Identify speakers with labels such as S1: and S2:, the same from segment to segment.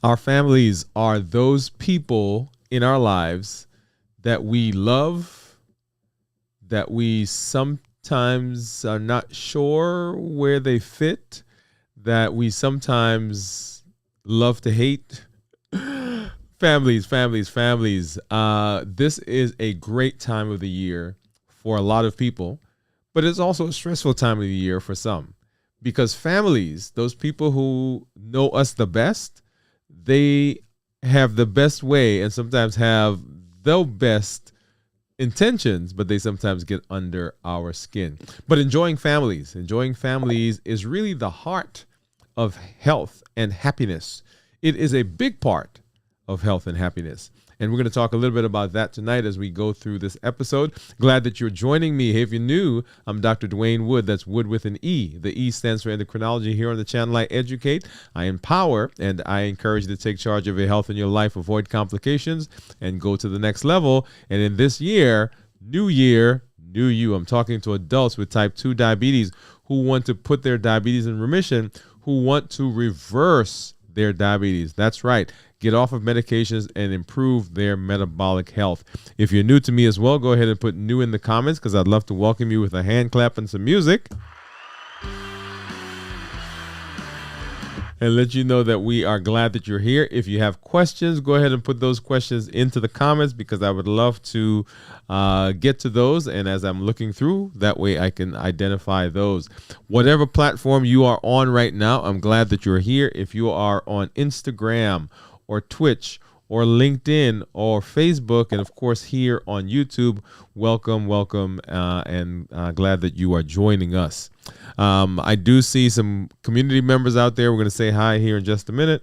S1: Our families are those people in our lives that we love, that we sometimes are not sure where they fit, that we sometimes love to hate. Families, families, families. This is a great time of the year for a lot of people, but it's also a stressful time of the year for some, because families, those people who know us the best, they have the best way and sometimes have the best intentions, but they sometimes get under our skin. But enjoying families is really the heart of health and happiness. It is a big part of health and happiness. And we're going to talk a little bit about that tonight as we go through this episode. Glad that you're joining me. Hey, if you're new, I'm Dr. Dwain Woode. That's Wood with an E. The E stands for endocrinology. Here on the channel, I educate, I empower, and I encourage you to take charge of your health and your life, avoid complications, and go to the next level. And in this year, new you. I'm talking to adults with type 2 diabetes who want to put their diabetes in remission, who want to reverse their diabetes. That's right. Get off of medications and improve their metabolic health. If you're new to me as well, go ahead and put new in the comments, because I'd love to welcome you with a hand clap and some music. And let you know that we are glad that you're here. If you have questions, go ahead and put those questions into the comments, because I would love to get to those. And as I'm looking through, that way I can identify those. Whatever platform you are on right now, I'm glad that you're here. If you are on Instagram or Twitch or LinkedIn or Facebook, and of course here on YouTube, welcome, and glad that you are joining us. I do see some community members out there. We're going to say hi here in just a minute.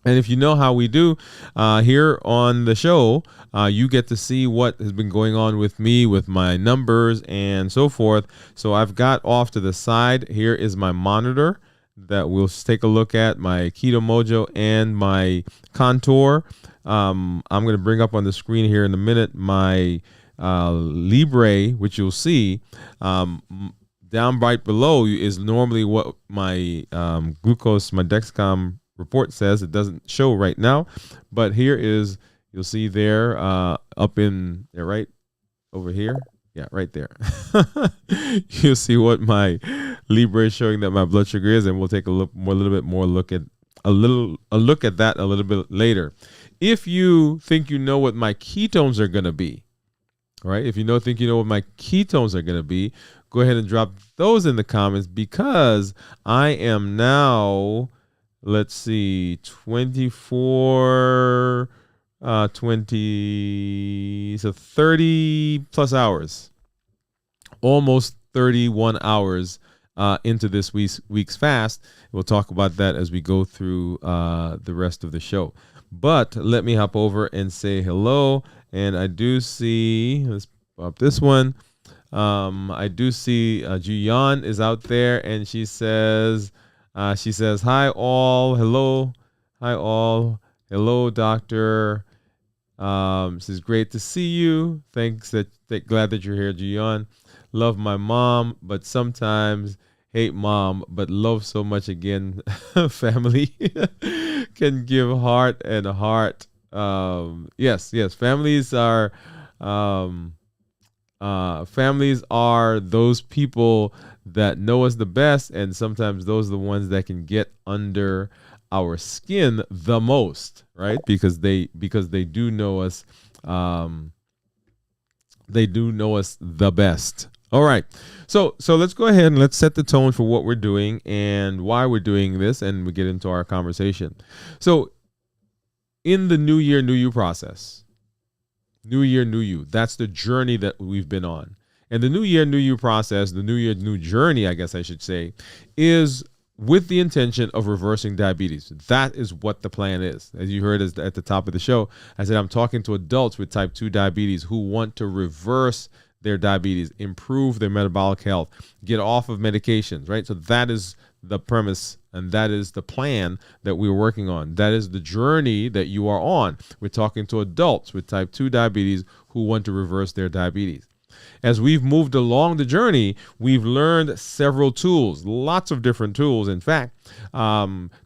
S1: And if you know how we do here on the show, you get to see what has been going on with me, with my numbers and so forth. So I've got off to the side. Here is my monitor that we'll take a look at, my Keto Mojo and my Contour. I'm going to bring up on the screen here in a minute my Libre, which you'll see. Down right below is normally what my glucose, my Dexcom report says. It doesn't show right now, but here is, you'll see there up in there, right over here. Yeah, right there. You'll see what my Libre is showing that my blood sugar is, and we'll take a look at that a little bit later. If you think you know what my ketones are going to be, all right? If you think you know what my ketones are going to be, go ahead and drop those in the comments, because I am now, let's see, 24 20, so 30 plus hours, almost 31 hours into this week's fast. We'll talk about that as we go through the rest of the show. But let me hop over and say hello. And I do see, let's pop this one. I do see Juyan is out there, and she says, hi all, hello, hi all. Hello, doctor. This is great to see you. Thanks. Glad that you're here, Jion. Love my mom, but sometimes hate mom, but love so much again. Family can give heart and heart. Yes. Families are those people that know us the best, and sometimes those are the ones that can get under our skin the most, right? Because they do know us, they do know us the best. All right, so let's go ahead and let's set the tone for what we're doing and why we're doing this, and we get into our conversation. So in the New Year, New You process, New Year, New You, that's the journey that we've been on. And the New Year, New You process, the New Year, New Journey, I guess I should say, is with the intention of reversing diabetes. That is what the plan is. As you heard at the top of the show, I said I'm talking to adults with type 2 diabetes who want to reverse their diabetes, improve their metabolic health, get off of medications, right? So that is the premise, and that is the plan that we're working on. That is the journey that you are on. We're talking to adults with type 2 diabetes who want to reverse their diabetes. As we've moved along the journey, we've learned several tools, lots of different tools. In fact,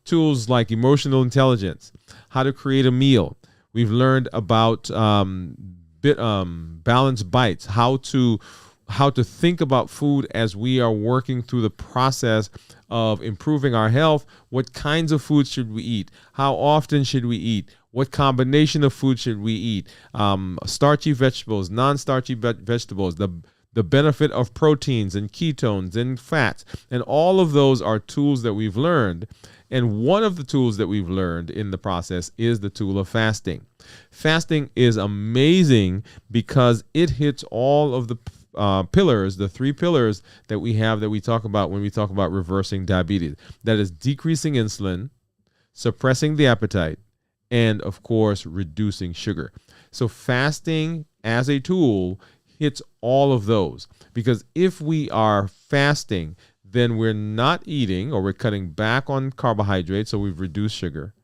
S1: tools like emotional intelligence, how to create a meal. We've learned about balanced bites, how to think about food as we are working through the process of improving our health. What kinds of foods should we eat? How often should we eat? What combination of food should we eat? Starchy vegetables, non-starchy vegetables, the benefit of proteins and ketones and fats. And all of those are tools that we've learned. And one of the tools that we've learned in the process is the tool of fasting. Fasting is amazing because it hits all of the pillars, the 3 pillars that we have that we talk about when we talk about reversing diabetes. That is decreasing insulin, suppressing the appetite, and of course, reducing sugar. So fasting as a tool hits all of those, because if we are fasting, then we're not eating, or we're cutting back on carbohydrates, so we've reduced sugar.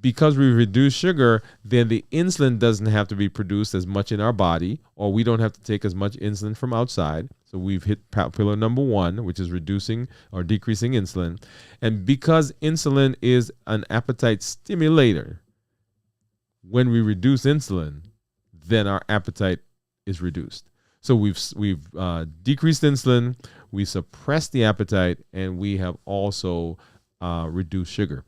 S1: Because we reduce sugar, then the insulin doesn't have to be produced as much in our body, or we don't have to take as much insulin from outside. So we've hit pillar number 1, which is reducing or decreasing insulin. And because insulin is an appetite stimulator, when we reduce insulin, then our appetite is reduced. So we've decreased insulin, we suppressed the appetite, and we have also reduced sugar.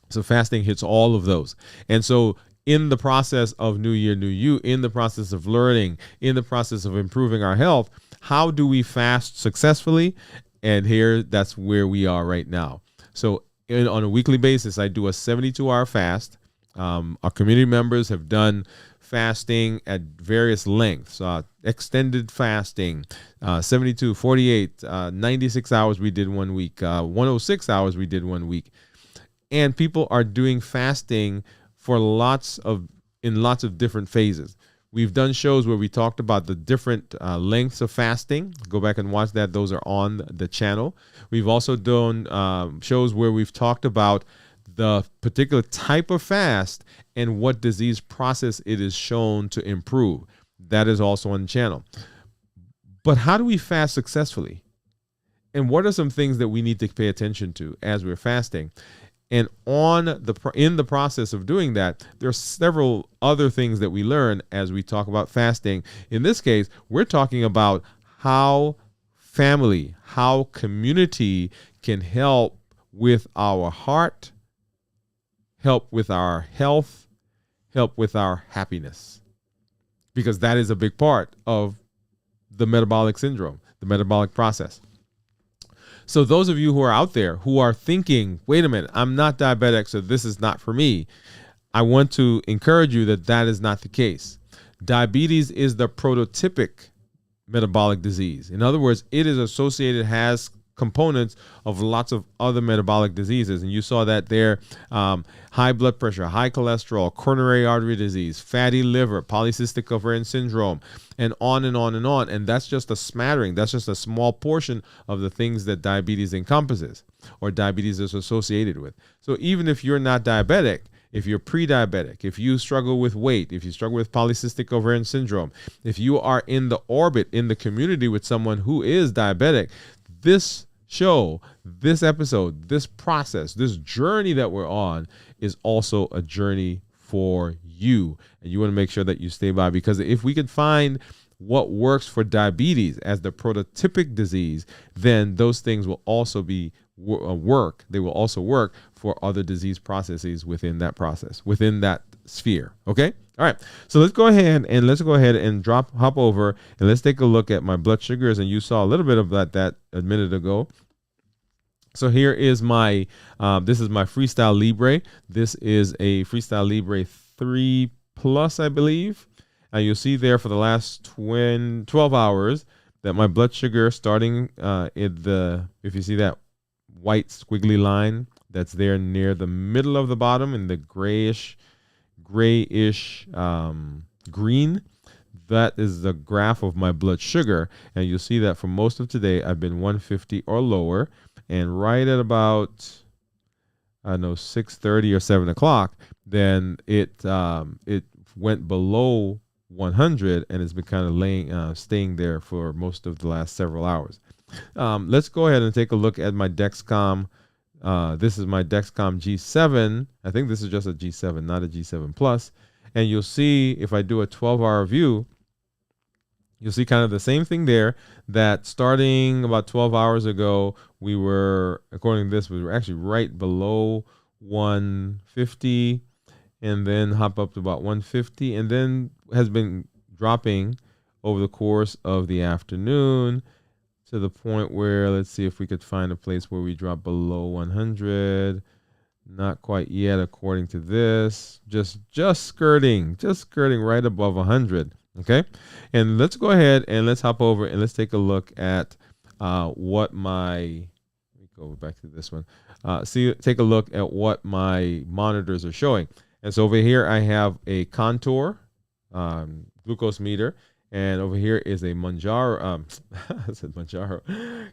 S1: So fasting hits all of those. And so in the process of New Year, New You, in the process of learning, in the process of improving our health, how do we fast successfully? And here, that's where we are right now. So on a weekly basis, I do a 72-hour fast. Our community members have done fasting at various lengths, extended fasting, 72, 48, 96 hours we did 1 week, 106 hours we did 1 week. And people are doing fasting for lots of different phases. We've done shows where we talked about the different lengths of fasting. Go back and watch that. Those are on the channel. We've also done shows where we've talked about the particular type of fast and what disease process it is shown to improve. That is also on the channel. But how do we fast successfully? And what are some things that we need to pay attention to as we're fasting? And in the process of doing that, there are several other things that we learn as we talk about fasting. In this case, we're talking about how family, how community can help with our heart, help with our health, help with our happiness. Because that is a big part of the metabolic syndrome, the metabolic process. So those of you who are out there who are thinking, wait a minute, I'm not diabetic, so this is not for me, I want to encourage you that that is not the case. Diabetes is the prototypic metabolic disease. In other words, it is associated, has components of lots of other metabolic diseases. And you saw that there, high blood pressure, high cholesterol, coronary artery disease, fatty liver, polycystic ovarian syndrome, and on and on and on. And that's just a smattering. That's just a small portion of the things that diabetes encompasses or diabetes is associated with. So even if you're not diabetic, if you're pre-diabetic, if you struggle with weight, if you struggle with polycystic ovarian syndrome, if you are in the orbit, in the community with someone who is diabetic, this show, this episode, this process, this journey that we're on is also a journey for you. And you want to make sure that you stay by, because if we can find what works for diabetes as the prototypic disease, then those things will also be work. They will also work for other disease processes within that process, within that sphere. Okay. All right. So let's go ahead and hop over and let's take a look at my blood sugars. And you saw a little bit of that a minute ago. So here is my, this is my Freestyle Libre. This is a Freestyle Libre 3 Plus, I believe. And you'll see there for the last 12 hours that my blood sugar starting if you see that white squiggly line that's there near the middle of the bottom in the grayish green, that is the graph of my blood sugar. And you'll see that for most of today, I've been 150 or lower. And right at about, 6:30 or 7 o'clock, then it went below 100, and it's been kind of staying there for most of the last several hours. Let's go ahead and take a look at my Dexcom. This is my Dexcom G7. I think this is just a G7, not a G7 Plus. And you'll see if I do a 12-hour view, you'll see kind of the same thing there, that starting about 12 hours ago, we were, according to this, we were actually right below 150, and then hop up to about 150, and then has been dropping over the course of the afternoon to the point where, let's see if we could find a place where we drop below 100. Not quite yet, according to this. Just skirting right above 100. Okay, and let's go ahead and let's hop over and let's take a look at what my. Let me go back to this one. Take a look at what my monitors are showing. And so over here I have a Contour glucose meter, and over here is a Manjaro. I said Manjaro,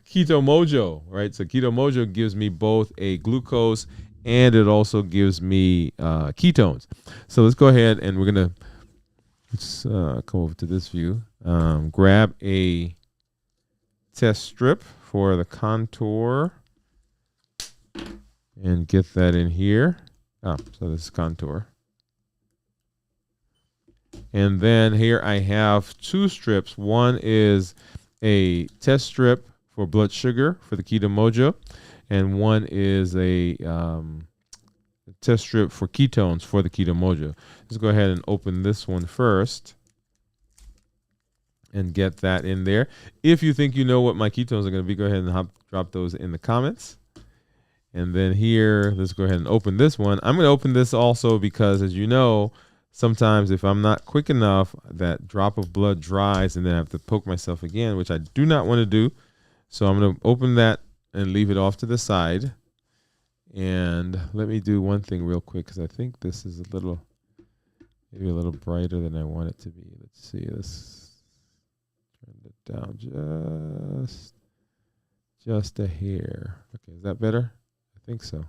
S1: Keto Mojo, right? So Keto Mojo gives me both a glucose and it also gives me ketones. So let's go ahead and let's come over to this view. Grab a test strip for the Contour and get that in here. So this is Contour. And then here I have two strips. One is a test strip for blood sugar for the Keto Mojo, and one is a test strip for ketones for the Keto Mojo. Let's go ahead and open this one first and get that in there. If you think you know what my ketones are going to be, go ahead and drop those in the comments. And then here, let's go ahead and open this one. I'm going to open this also because, as you know, sometimes if I'm not quick enough, that drop of blood dries and then I have to poke myself again, which I do not want to do. So I'm going to open that and leave it off to the side. And let me do one thing real quick because I think this is maybe a little brighter than I want it to be. Let's see. Let's turn it down just a hair. Okay, is that better? I think so.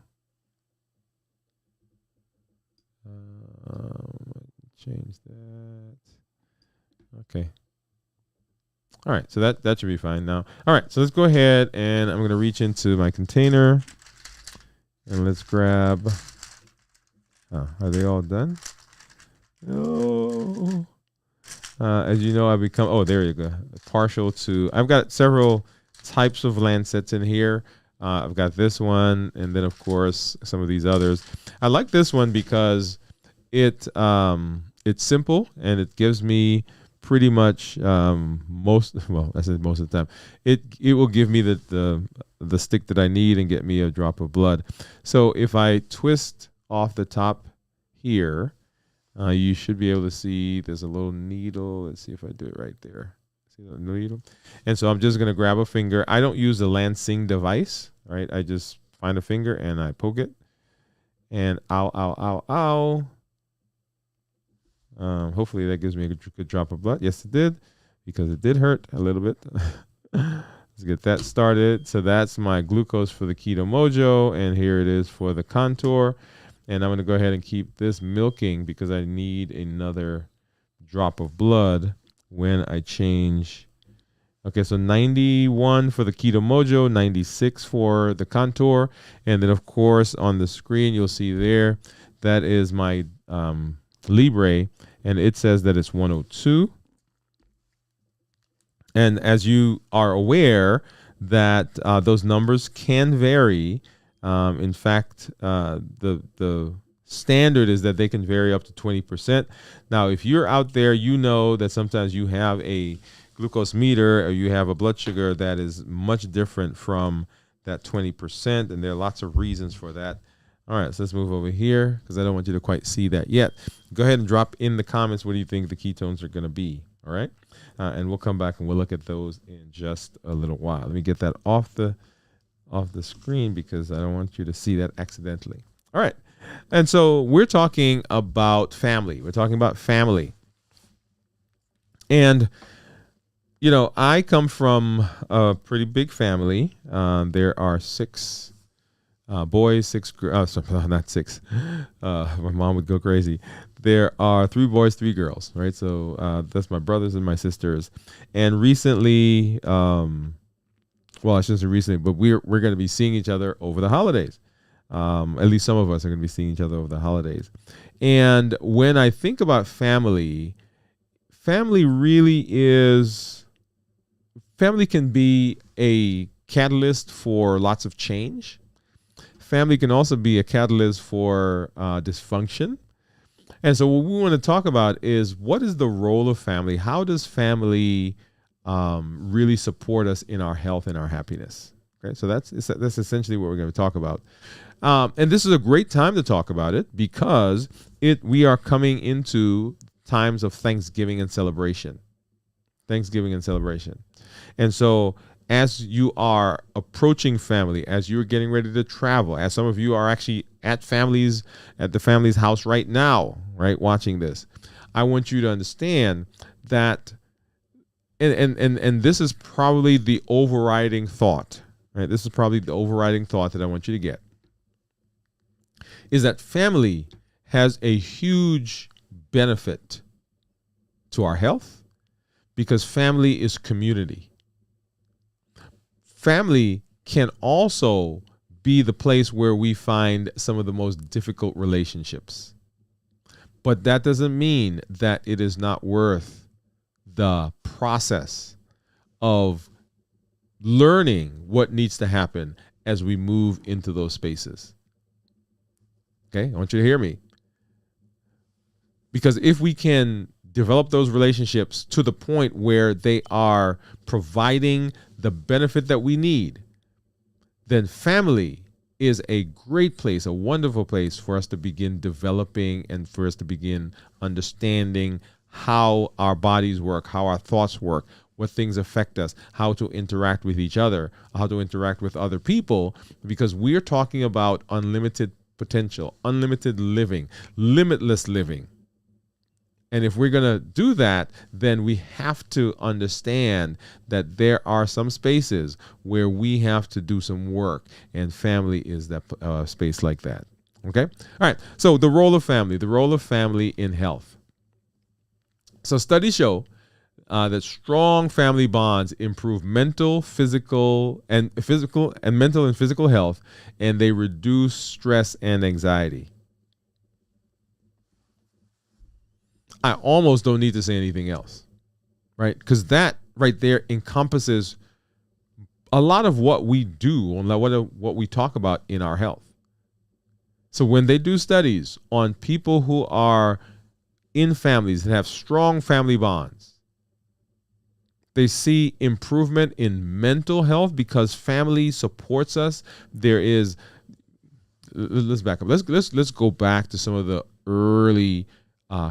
S1: Change that. Okay. All right, so that should be fine now. All right, so let's go ahead and I'm going to reach into my container and let's grab. Are they all done? No. As you know, I've become. Oh, there you go. Partial to. I've got several types of Lancets in here. I've got this one, and then of course some of these others. I like this one because it's simple and it gives me pretty much most of the time. It will give me the stick that I need and get me a drop of blood. So if I twist off the top here, you should be able to see there's a little needle. Let's see if I do it right there. See the needle? And so I'm just going to grab a finger. I don't use the Lansing device, right? I just find a finger and I poke it. And ow, ow, ow, ow. Hopefully that gives me a good drop of blood. Yes, it did, because it did hurt a little bit. Let's get that started. So that's my glucose for the Keto Mojo, and here it is for the Contour. And I'm going to go ahead and keep this milking because I need another drop of blood when I change. Okay, so 91 for the Keto Mojo, 96 for the Contour. And then, of course, on the screen, you'll see there, that is my Libre, and it says that it's 102. And as you are aware that those numbers can vary. In fact, the standard is that they can vary up to 20%. Now, if you're out there, you know that sometimes you have a glucose meter or you have a blood sugar that is much different from that 20%, and there are lots of reasons for that. All right, so let's move over here because I don't want you to quite see that yet. Go ahead and drop in the comments what do you think the ketones are going to be, all right? And we'll come back and we'll look at those in just a little while. Let me get that off the screen because I don't want you to see that accidentally. All right, and so we're talking about family. We're talking about family. And, you know, I come from a pretty big family. There are six boys, sorry, not six. My mom would go crazy. There are 3 boys, 3 girls, right? So that's my brothers and my sisters. And recently, well, I shouldn't say recently, but we're going to be seeing each other over the holidays. At least some of us are going to be seeing each other over the holidays. And when I think about family, family can be a catalyst for lots of change. Family can also be a catalyst for dysfunction. And so what we want to talk about is, what is the role of family? How does family really support us in our health and our happiness? Okay, so that's essentially what we're going to talk about. And this is a great time to talk about it, because we are coming into times of Thanksgiving and celebration. And so as you are approaching family, as you're getting ready to travel, as some of you are actually at the family's house right now, right, watching this, I want you to understand that, and this is probably the overriding thought, right? This is probably the overriding thought that I want you to get, is that family has a huge benefit to our health, because family is community. Family can also be the place where we find some of the most difficult relationships. But that doesn't mean that it is not worth the process of learning what needs to happen as we move into those spaces. Okay, I want you to hear me. Because if we can develop those relationships to the point where they are providing the benefit that we need, then family is a great place, a wonderful place for us to begin developing and for us to begin understanding how our bodies work, how our thoughts work, what things affect us, how to interact with each other, how to interact with other people, because we're talking about unlimited potential, unlimited living, limitless living. And if we're going to do that, then we have to understand that there are some spaces where we have to do some work, and family is that space like that. Okay? All right. So the role of family in health. So studies show that strong family bonds improve mental and physical health, and they reduce stress and anxiety. I almost don't need to say anything else, right? Because that right there encompasses a lot of what we do, and what we talk about in our health. So when they do studies on people who are in families that have strong family bonds, they see improvement in mental health because family supports us. Let's back up. Let's go back to some of the early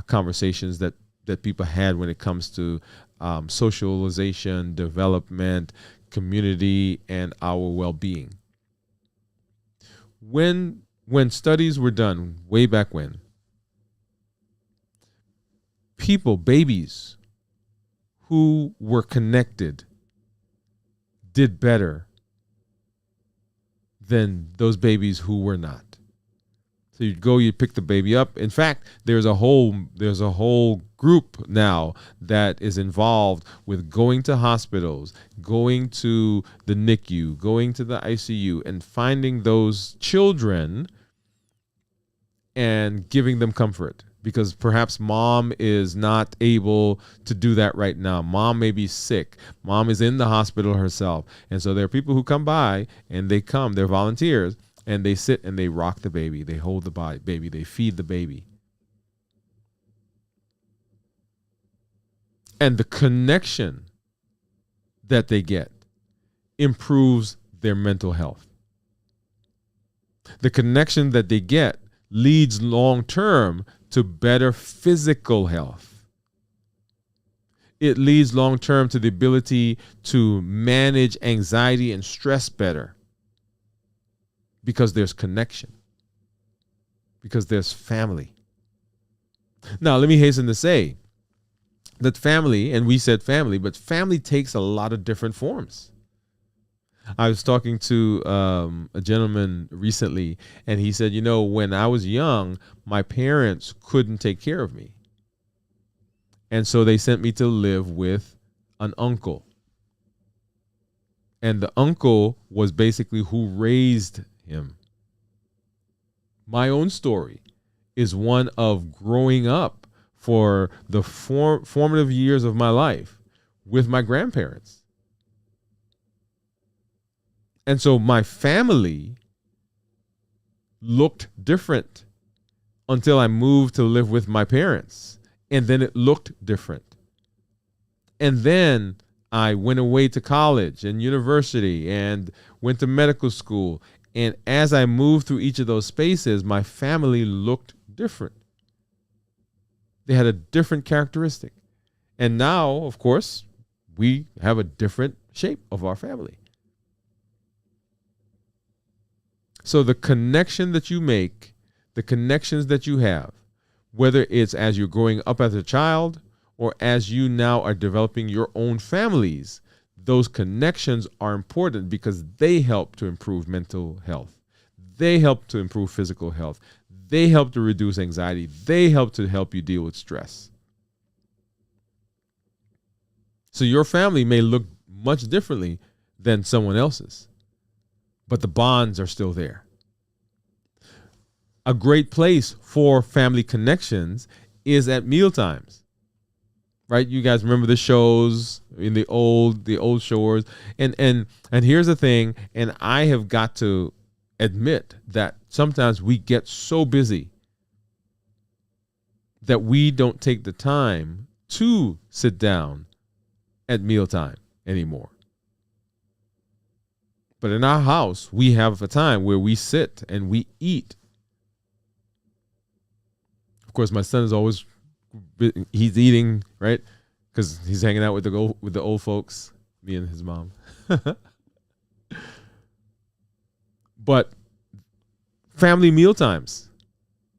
S1: conversations that people had when it comes to socialization, development, community, and our well-being. When studies were done way back when, babies who were connected did better than those babies who were not. So you pick the baby up. In fact, there's a whole group now that is involved with going to hospitals, going to the NICU, going to the ICU, and finding those children and giving them comfort, because perhaps mom is not able to do that right now. Mom may be sick. Mom is in the hospital herself. And so there are people who come by, and they're volunteers, and they sit and they rock the baby. They hold the baby. They feed the baby. And the connection that they get improves their mental health. The connection that they get leads long-term to better physical health. It leads long-term to the ability to manage anxiety and stress better, because there's connection, because there's family. Now, let me hasten to say that family, and we said family, but family takes a lot of different forms. I was talking to a gentleman recently, and he said, when I was young, my parents couldn't take care of me. And so they sent me to live with an uncle. And the uncle was basically who raised him. My own story is one of growing up for the formative years of my life with my grandparents. And so my family looked different until I moved to live with my parents. And then it looked different. And then I went away to college and university and went to medical school. And as I moved through each of those spaces, my family looked different. They had a different characteristic. And now, of course, we have a different shape of our family. So the connection that you make, the connections that you have, whether it's as you're growing up as a child or as you now are developing your own families, those connections are important because they help to improve mental health. They help to improve physical health. They help to reduce anxiety. They help you deal with stress. So your family may look much differently than someone else's, but the bonds are still there. A great place for family connections is at meal times, right? You guys remember the shows in the old shows, and here's the thing, and I have got to admit that sometimes we get so busy that we don't take the time to sit down at mealtime anymore. But in our house, we have a time where we sit and we eat. Of course, my son is always, he's eating, right? Because he's hanging out with the old folks, me and his mom. But family meal times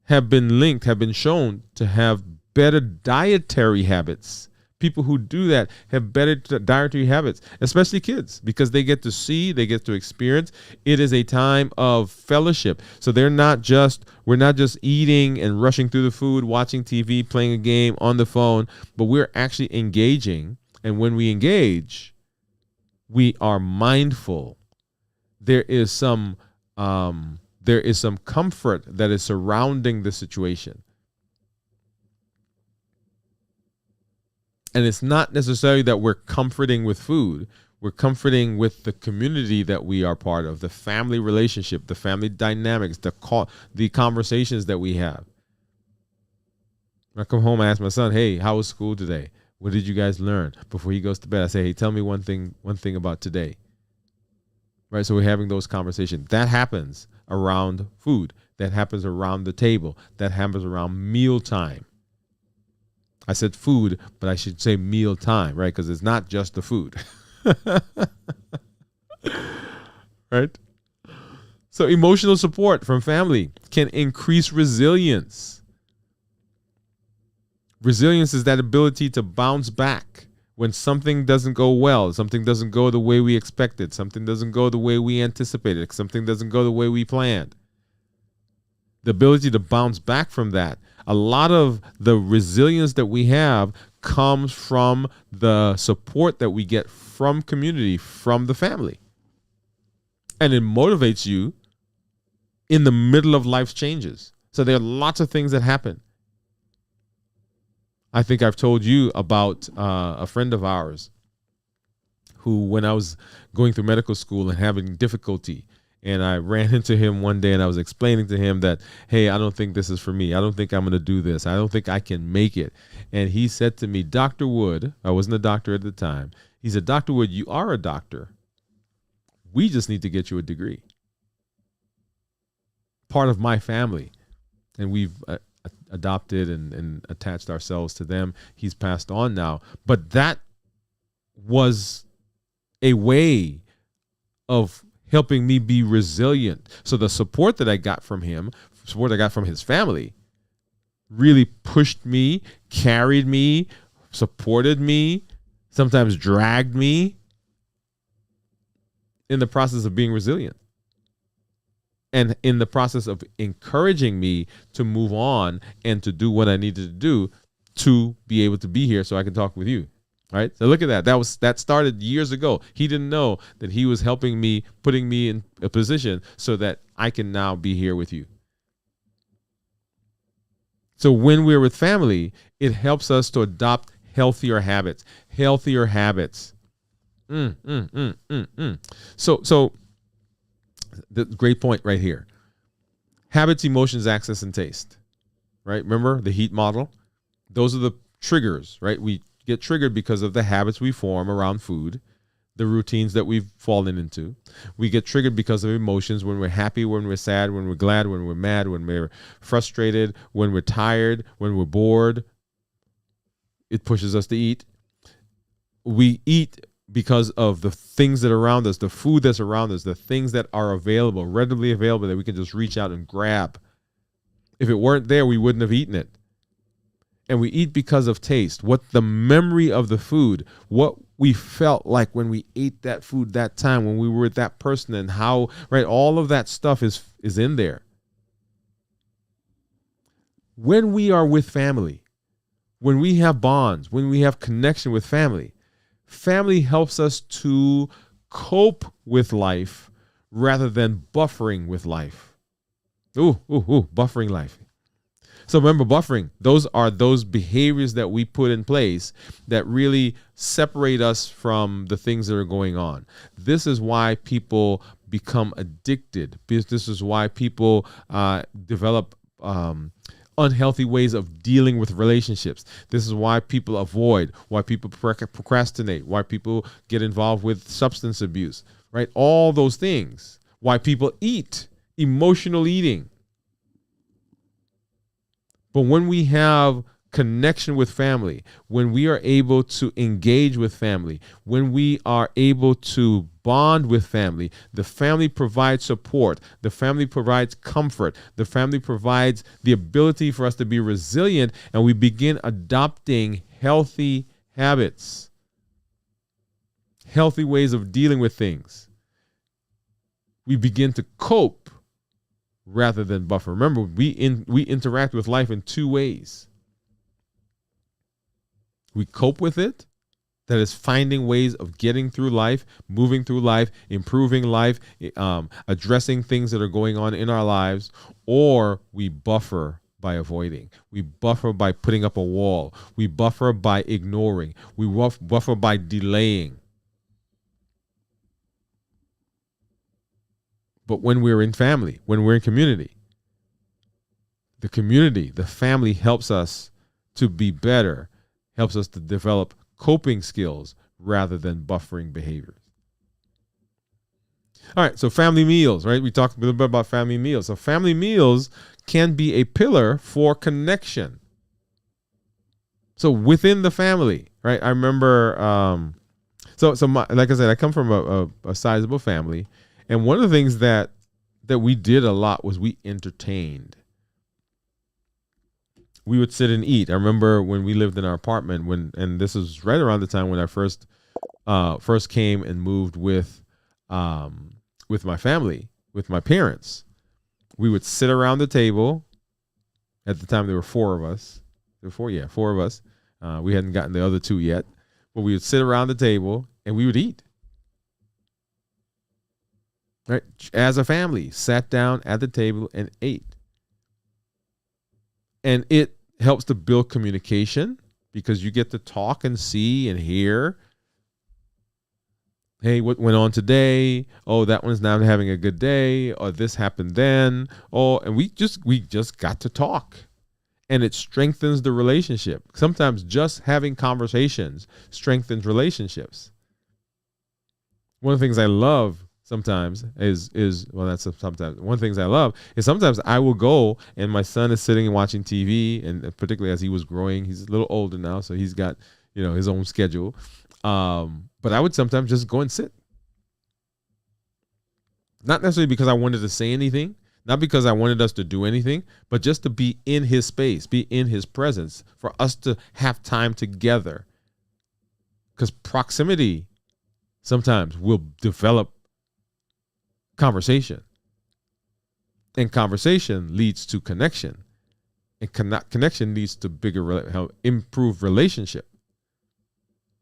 S1: have been shown to have better dietary habits. People who do that have better dietary habits, especially kids, because they get to see, they get to experience. It is a time of fellowship. So we're not just eating and rushing through the food, watching TV, playing a game on the phone, but we're actually engaging. And when we engage, we are mindful. There is some comfort that is surrounding the situation. And it's not necessarily that we're comforting with food. We're comforting with the community that we are part of, the family relationship, the family dynamics, the conversations that we have. When I come home, I ask my son, hey, how was school today? What did you guys learn? Before he goes to bed, I say, hey, tell me one thing about today. Right? So we're having those conversations. That happens around food. That happens around the table. That happens around mealtime. I said food, but I should say meal time, right? Because it's not just the food. Right? So emotional support from family can increase resilience. Resilience is that ability to bounce back when something doesn't go well, something doesn't go the way we expected, something doesn't go the way we anticipated, something doesn't go the way we planned. The ability to bounce back from that. A lot of the resilience that we have comes from the support that we get from community, from the family. And it motivates you in the middle of life's changes. So there are lots of things that happen. I think I've told you about a friend of ours who, when I was going through medical school and having difficulty, and I ran into him one day and I was explaining to him that, hey, I don't think this is for me. I don't think I'm going to do this. I don't think I can make it. And he said to me, Dr. Woode, I wasn't a doctor at the time. He said, Dr. Woode, you are a doctor. We just need to get you a degree. Part of my family. And we've adopted and attached ourselves to them. He's passed on now. But that was a way of helping me be resilient. So the support that I got from him, support I got from his family, really pushed me, carried me, supported me, sometimes dragged me in the process of being resilient and in the process of encouraging me to move on and to do what I needed to do to be able to be here so I can talk with you. Right. So look at that. That started years ago. He didn't know that he was helping me, putting me in a position so that I can now be here with you. So when we're with family, it helps us to adopt healthier habits. Healthier habits. So the great point right here. Habits, emotions, access, and taste. Right? Remember the heat model? Those are the triggers, right? We get triggered because of the habits we form around food, the routines that we've fallen into. We get triggered because of emotions, when we're happy, when we're sad, when we're glad, when we're mad, when we're frustrated, when we're tired, when we're bored. It pushes us to eat. We eat because of the things that are around us, the food that's around us, the things that are available, readily available, that we can just reach out and grab. If it weren't there, we wouldn't have eaten it. And we eat because of taste, what the memory of the food, what we felt like when we ate that food that time, when we were with that person, and how, right, all of that stuff is in there. When we are with family, when we have bonds, when we have connection with family, family helps us to cope with life rather than buffering with life. Buffering life. So remember, buffering, those are those behaviors that we put in place that really separate us from the things that are going on. This is why people become addicted. This is why people develop unhealthy ways of dealing with relationships. This is why people avoid, why people procrastinate, why people get involved with substance abuse, right? All those things. Why people eat, emotional eating. But when we have connection with family, when we are able to engage with family, when we are able to bond with family, the family provides support, the family provides comfort, the family provides the ability for us to be resilient, and we begin adopting healthy habits, healthy ways of dealing with things. We begin to cope rather than buffer. Remember, we interact with life in two ways. We cope with it, that is finding ways of getting through life, moving through life, improving life, addressing things that are going on in our lives, or we buffer by avoiding. We buffer by putting up a wall. We buffer by ignoring. We buffer by delaying. But when we're in family, when we're in community, the family helps us to be better, helps us to develop coping skills rather than buffering behaviors. All right, so family meals, right? We talked a little bit about family meals. So family meals can be a pillar for connection. So within the family, right? I remember, like I said, I come from a sizable family. And one of the things that we did a lot was we entertained. We would sit and eat. I remember when we lived in our apartment, and this was right around the time when I first came and moved with my family, with my parents. We would sit around the table. At the time, there were four of us. Four of us. We hadn't gotten the other two yet, but we would sit around the table and we would eat. Right? As a family, sat down at the table and ate. And it helps to build communication because you get to talk and see and hear. Hey, what went on today? Oh, that one's not having a good day. Or this happened then. Oh, and we just got to talk. And it strengthens the relationship. Sometimes just having conversations strengthens relationships. One of the things I love sometimes sometimes one of the things I love is sometimes I will go and my son is sitting and watching TV, and particularly as he was growing, he's a little older now, so he's got, his own schedule. But I would sometimes just go and sit. Not necessarily because I wanted to say anything, not because I wanted us to do anything, but just to be in his space, be in his presence, for us to have time together. Because proximity sometimes will develop conversation. And conversation leads to connection. And connection leads to improved relationship.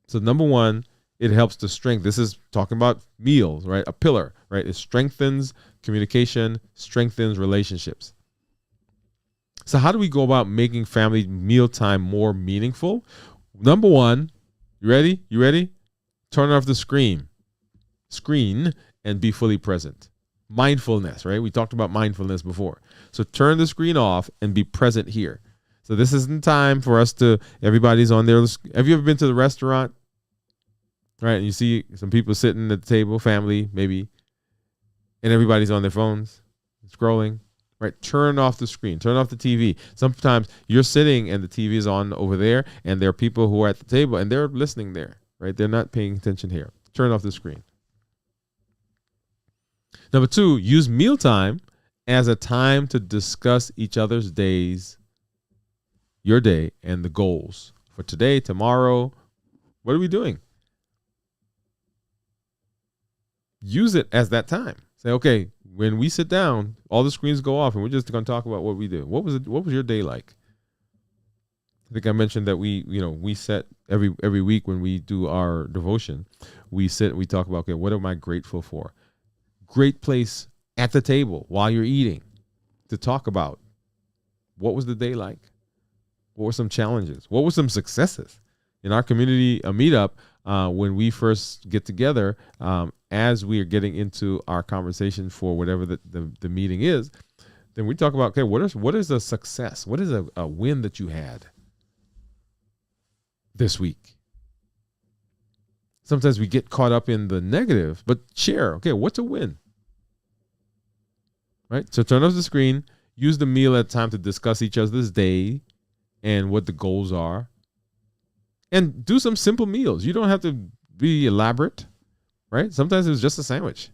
S1: So number one, it helps to strengthen. This is talking about meals, right? A pillar, right? It strengthens communication, strengthens relationships. So how do we go about making family mealtime more meaningful? Number one, you ready? You ready? Turn off the screen and be fully present. Mindfulness, right? We talked about mindfulness before. So turn the screen off and be present here. So this isn't time for us to, everybody's on there. Have you ever been to the restaurant? Right, and you see some people sitting at the table, family maybe, and everybody's on their phones, scrolling. Right, turn off the screen, turn off the TV. Sometimes you're sitting and the TV is on over there, and there are people who are at the table and they're listening there. Right, they're not paying attention here. Turn off the screen. Number two, use mealtime as a time to discuss each other's days, your day, and the goals for today, tomorrow. What are we doing? Use it as that time. Say, okay, when we sit down, all the screens go off and we're just going to talk about what we do. What was your day like? I think I mentioned that we set every week when we do our devotion, we sit and we talk about, okay, what am I grateful for? Great place at the table while you're eating to talk about what was the day like? What were some challenges? What were some successes? In our community, a meetup, when we first get together, as we are getting into our conversation for whatever the meeting is, then we talk about, okay, what is a success? What is a win that you had this week? Sometimes we get caught up in the negative, but share, okay, what's a win? Right? So turn off the screen, use the meal at time to discuss each other's day and what the goals are. And do some simple meals. You don't have to be elaborate, right? Sometimes it's just a sandwich.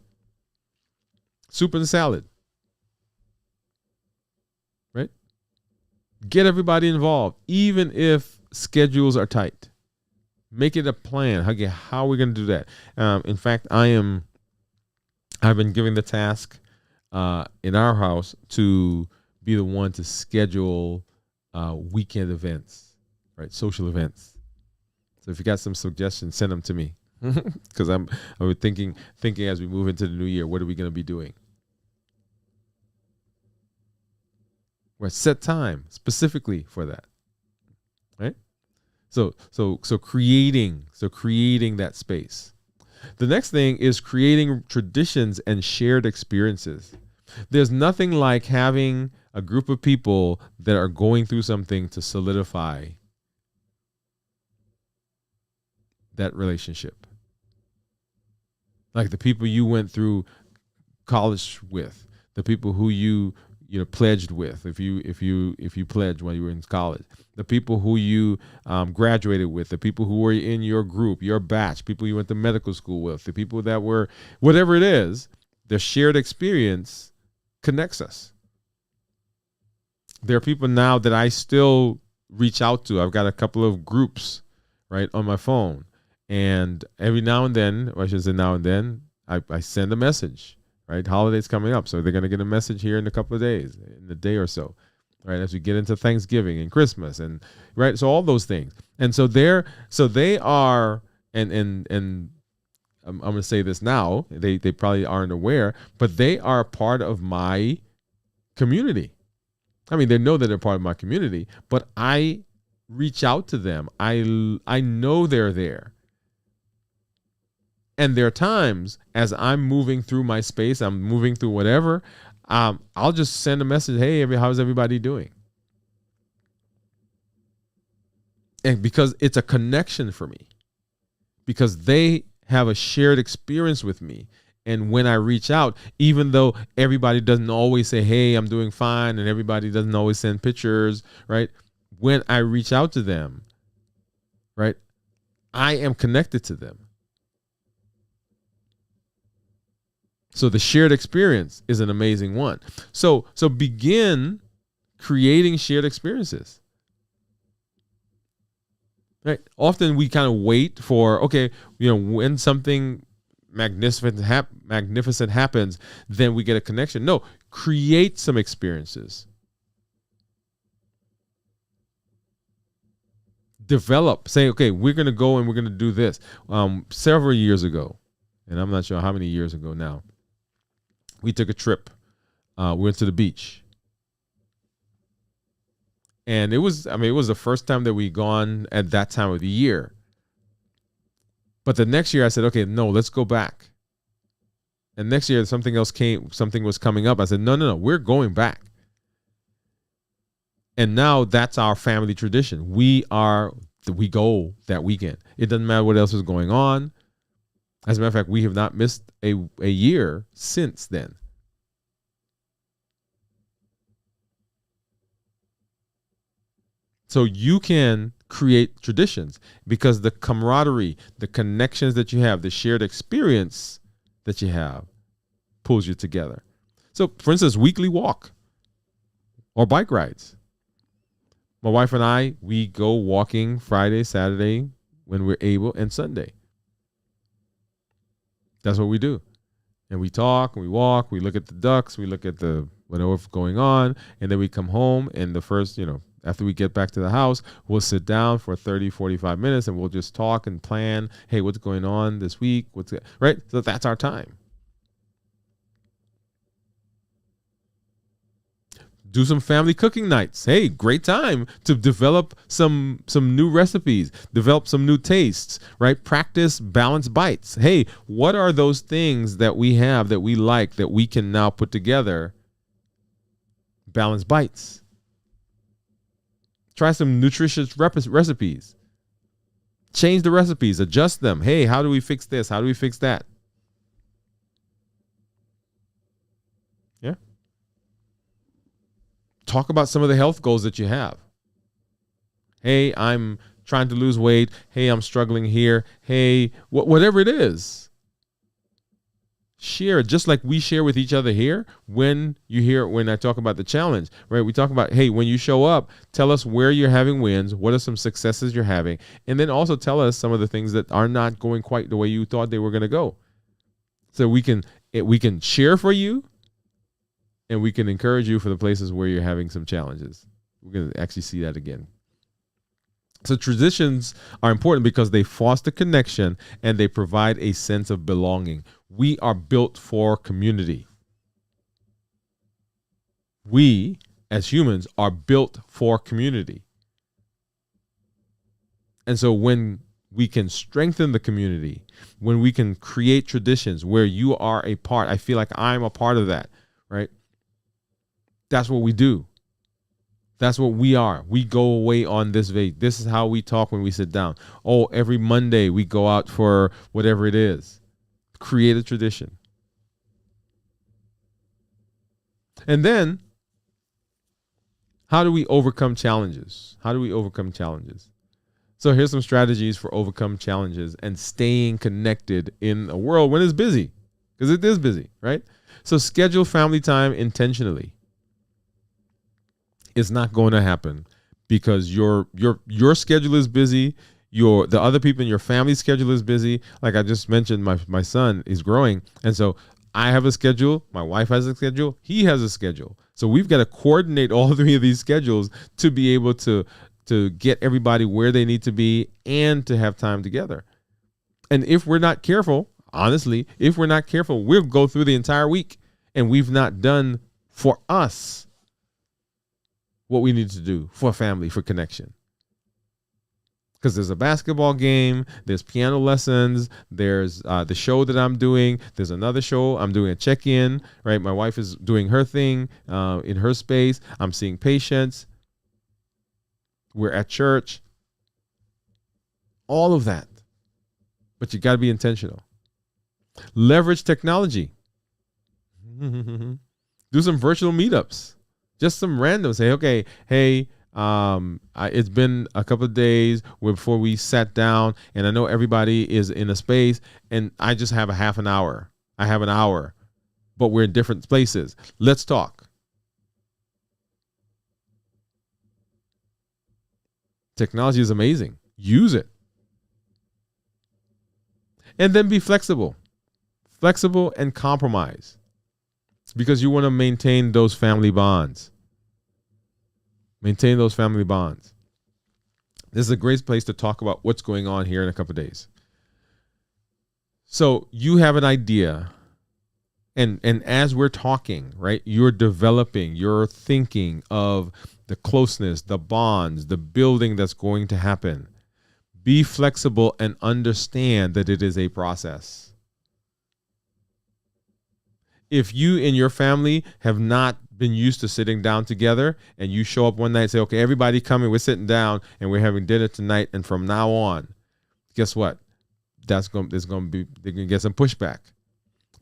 S1: Soup and salad, right? Get everybody involved, even if schedules are tight. Make it a plan. Okay, how are we going to do that? In fact, I've been given the task in our house to be the one to schedule weekend events, right? Social events. So if you got some suggestions, send them to me, because I'm thinking as we move into the new year, what are we going to be doing? Well, set time specifically for that, right? So creating that space. The next thing is creating traditions and shared experiences. There's nothing like having a group of people that are going through something to solidify that relationship. Like the people you went through college with, the people who you pledged with, if you pledged when you were in college, the people who you graduated with, the people who were in your group, your batch, people you went to medical school with, the people that were, whatever it is, the shared experience connects us. There are people now that I still reach out to. I've got a couple of groups, right, on my phone. And every now and then, or I should say now and then, I send a message, right? Holidays coming up. So they're going to get a message here in a couple of days, in a day or so, right? As we get into Thanksgiving and Christmas and, right? So all those things. And so they are, and I'm going to say this now, they probably aren't aware, but they are part of my community. I mean, they know that they're part of my community, but I reach out to them. I know they're there. And there are times as I'm moving through my space, I'm moving through whatever, I'll just send a message, hey, how's everybody doing? And because it's a connection for me, because they have a shared experience with me. And when I reach out, even though everybody doesn't always say, hey, I'm doing fine, and everybody doesn't always send pictures, right? When I reach out to them, right, I am connected to them. So the shared experience is an amazing one. So begin creating shared experiences. Right? Often we kind of wait for, okay, when something magnificent happens, then we get a connection. No, create some experiences. Develop. Say, okay, we're going to go and we're going to do this. Several years ago, and I'm not sure how many years ago now, we took a trip. We went to the beach. And it was the first time that we'd gone at that time of the year. But the next year I said, okay, no, let's go back. And next year something was coming up. I said, no, we're going back. And now that's our family tradition. We go that weekend. It doesn't matter what else is going on. As a matter of fact, we have not missed a year since then. So you can create traditions because the camaraderie, the connections that you have, the shared experience that you have pulls you together. So, for instance, weekly walk or bike rides. My wife and I, we go walking Friday, Saturday when we're able, and Sunday. That's what we do. And we talk, and we walk, we look at the ducks, we look at the whatever's going on, and then we come home, and the first, after we get back to the house, we'll sit down for 30, 45 minutes, and we'll just talk and plan, hey, what's going on this week? Right? So that's our time. Do some family cooking nights. Hey, great time to develop some new recipes, develop some new tastes, right? Practice balanced bites. Hey, what are those things that we have that we like that we can now put together? Balanced bites. Try some nutritious recipes. Change the recipes, adjust them. Hey, how do we fix this? How do we fix that? Yeah. Talk about some of the health goals that you have. Hey, I'm trying to lose weight. Hey, I'm struggling here. Hey, whatever it is. Share, just like we share with each other here. When I talk about the challenge, right? We talk about, hey, when you show up, tell us where you're having wins. What are some successes you're having? And then also tell us some of the things that are not going quite the way you thought they were going to go. So we can share for you, and we can encourage you for the places where you're having some challenges. We're going to actually see that again. So traditions are important because they foster connection and they provide a sense of belonging. We are built for community. We, as humans, are built for community. And so when we can strengthen the community, when we can create traditions where you are a part, I feel like I'm a part of that, right? That's what we do. That's what we are. We go away on this day. This is how we talk when we sit down. Oh, every Monday we go out for whatever it is. Create a tradition. And then, how do we overcome challenges? So here's some strategies for overcome challenges and staying connected in a world when it's busy, because it is busy, right? So schedule family time intentionally. It's not going to happen because your schedule is busy. The other people in your family's schedule is busy. Like I just mentioned, my son is growing. And so I have a schedule. My wife has a schedule. He has a schedule. So we've got to coordinate all three of these schedules to be able to get everybody where they need to be and to have time together. And if we're not careful, honestly, we'll go through the entire week and we've not done for us what we need to do for family, for connection. Because there's a basketball game, there's piano lessons, there's the show that I'm doing, there's another show, I'm doing a check-in, right? My wife is doing her thing in her space. I'm seeing patients. We're at church. All of that. But you got to be intentional. Leverage technology. Do some virtual meetups. Just some random. Say, okay, hey, it's been a couple of days before we sat down, and I know everybody is in a space, and I just have a half an hour. I have an hour, but we're in different places. Let's talk. Technology is amazing. Use it. And then be flexible. flexible and compromise because you want to maintain those family bonds. Maintain those family bonds. This is a great place to talk about what's going on here in a couple of days. So you have an idea, and as we're talking, right, you're developing, you're thinking of the closeness, the bonds, the building that's going to happen. Be flexible and understand that it is a process. If you and your family have not been used to sitting down together and you show up one night and say, okay, everybody coming, we're sitting down and we're having dinner tonight, and from now on, guess what? They're going to get some pushback.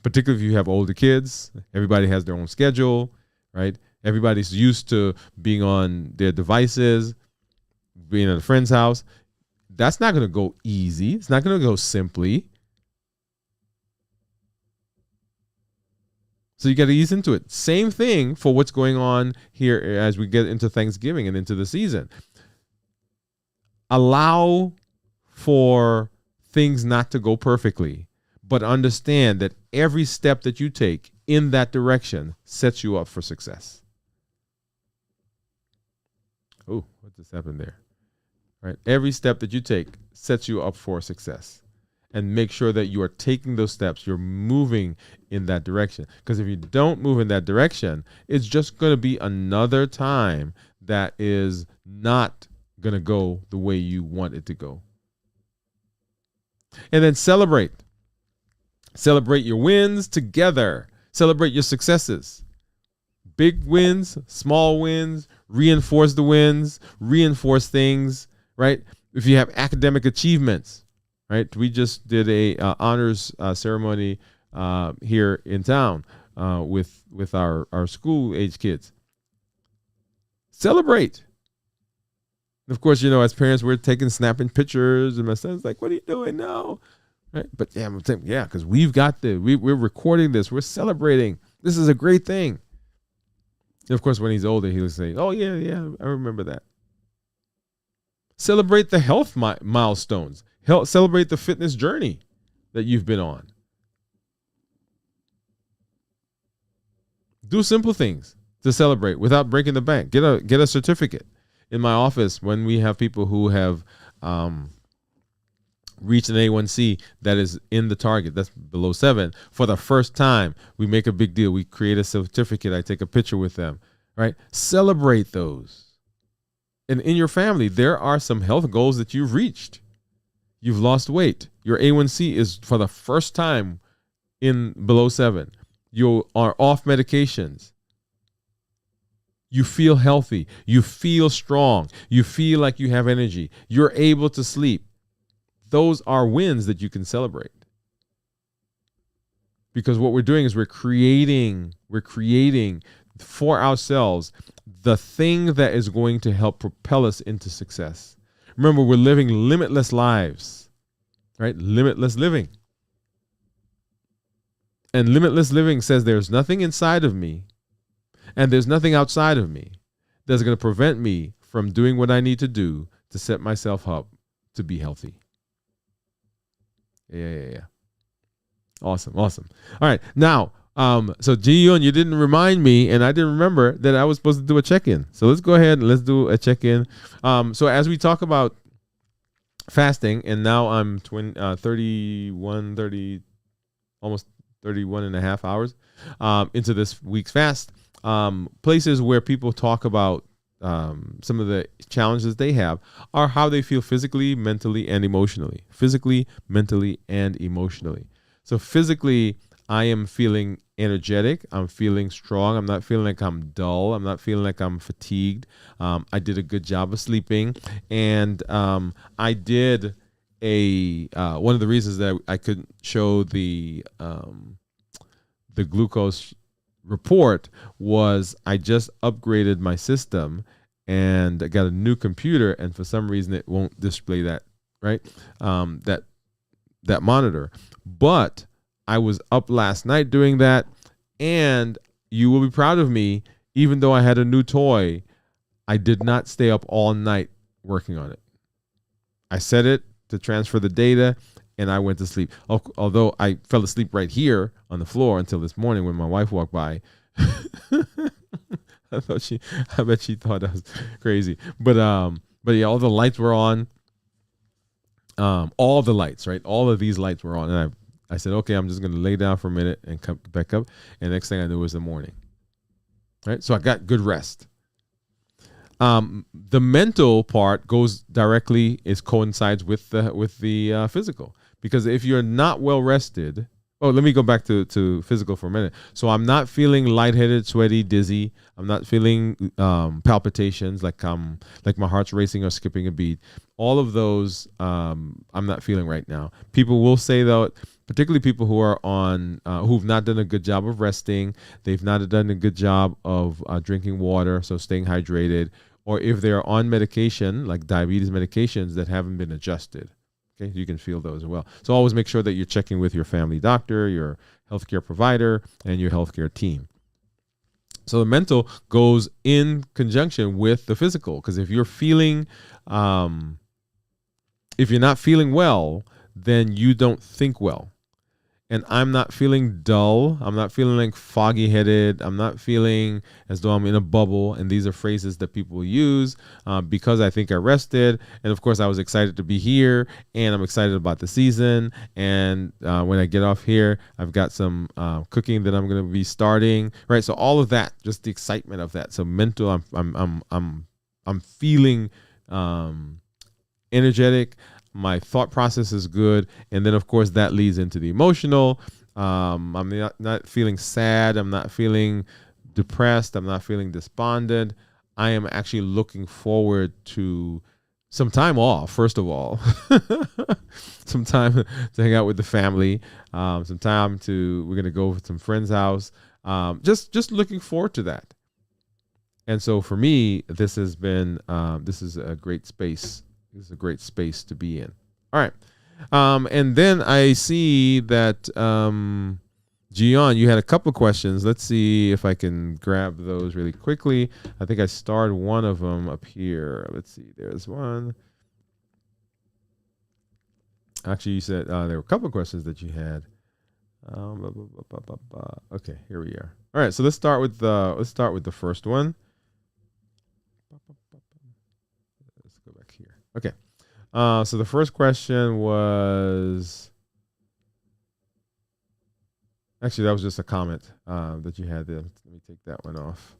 S1: Particularly if you have older kids, everybody has their own schedule, right? Everybody's used to being on their devices, being at a friend's house. That's not going to go easy. It's not going to go simply. So you got to ease into it. Same thing for what's going on here as we get into Thanksgiving and into the season. Allow for things not to go perfectly, but understand that every step that you take in that direction sets you up for success. Oh, what just happened there? Right? Every step that you take sets you up for success. And make sure that you are taking those steps. You're moving in that direction. Because if you don't move in that direction, it's just going to be another time that is not going to go the way you want it to go. And then celebrate. Celebrate your wins together. Celebrate your successes. Big wins, small wins, reinforce the wins, reinforce things, right? If you have academic achievements, right? We just did a honors ceremony here in town with our school age kids. Celebrate. Of course, as parents, we're snapping pictures, and my son's like, "What are you doing now?" Right? But yeah, I'm saying, yeah, because we've got we're recording this, we're celebrating. This is a great thing. And of course, when he's older, he'll say, "Oh yeah, I remember that." Celebrate the health milestones. Celebrate the fitness journey that you've been on. Do simple things to celebrate without breaking the bank. Get a certificate. In my office, when we have people who have reached an A1C that is in the target, that's below 7, for the first time, we make a big deal. We create a certificate. I take a picture with them, right? Celebrate those. And in your family, there are some health goals that you've reached. You've lost weight. Your A1C is for the first time in below 7. You are off medications. You feel healthy. You feel strong. You feel like you have energy. You're able to sleep. Those are wins that you can celebrate. Because what we're doing is we're creating for ourselves the thing that is going to help propel us into success. Remember, we're living limitless lives, right? Limitless living. And limitless living says there's nothing inside of me and there's nothing outside of me that's going to prevent me from doing what I need to do to set myself up to be healthy. Yeah. Awesome. All right. Now, so Ji-Yun, you didn't remind me, and I didn't remember that I was supposed to do a check-in. So let's go ahead and let's do a check-in. So as we talk about fasting, and now I'm 30, almost 31 and a half hours into this week's fast. Places where people talk about some of the challenges they have are how they feel physically, mentally, and emotionally. Physically, mentally, and emotionally. So physically, I am feeling energetic. I'm feeling strong. I'm not feeling like I'm dull. I'm not feeling like I'm fatigued. I did a good job of sleeping. And I did one of the reasons that I couldn't show the glucose report was I just upgraded my system and I got a new computer, and for some reason it won't display that, right? That monitor. But I was up last night doing that, and you will be proud of me. Even though I had a new toy, I did not stay up all night working on it. I set it to transfer the data, and I went to sleep. Although I fell asleep right here on the floor until this morning when my wife walked by. I bet she thought that was crazy. But yeah, all the lights were on. All the lights, right? All of these lights were on, and I said, okay, I'm just gonna lay down for a minute and come back up. And next thing I knew, it was the morning. Right, so I got good rest. The mental part coincides with the physical, because if you're not well rested. Oh, let me go back to physical for a minute. So I'm not feeling lightheaded, sweaty, dizzy. I'm not feeling palpitations like my heart's racing or skipping a beat. All of those I'm not feeling right now. People will say, though, particularly people who are on who've not done a good job of resting, they've not done a good job of drinking water, so staying hydrated, or if they're on medication like diabetes medications that haven't been adjusted. Okay, you can feel those as well. So always make sure that you're checking with your family doctor, your healthcare provider, and your healthcare team. So the mental goes in conjunction with the physical, because if you're not feeling well, then you don't think well. And I'm not feeling dull. I'm not feeling like foggy headed. I'm not feeling as though I'm in a bubble. And these are phrases that people use because I think I rested. And of course, I was excited to be here, and I'm excited about the season. And when I get off here, I've got some cooking that I'm going to be starting. Right. So all of that, just the excitement of that. So mental, I'm feeling energetic. My thought process is good. And then, of course, that leads into the emotional. I'm not feeling sad. I'm not feeling depressed. I'm not feeling despondent. I am actually looking forward to some time off, first of all. Some time to hang out with the family. We're going to go to some friend's house. Just looking forward to that. And so for me, this is a great space. This is a great space to be in. All right. And then I see that, Gian, you had a couple of questions. Let's see if I can grab those really quickly. I think I starred one of them up here. Let's see. There's one. Actually, you said there were a couple of questions that you had. Okay, here we are. All right. So let's start with the first one. Okay. So the first question was, actually, that was just a comment that you had there. Let me take that one off.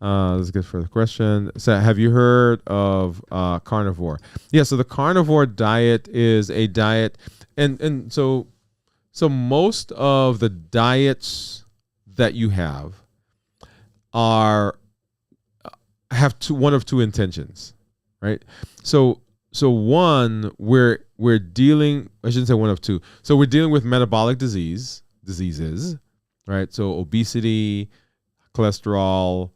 S1: Let's get for the question. So have you heard of carnivore? Yeah, so the carnivore diet is a diet, and so most of the diets that you have have one of two intentions. Right. So one, we're dealing, I shouldn't say one of two. So we're dealing with metabolic diseases, right? So obesity, cholesterol,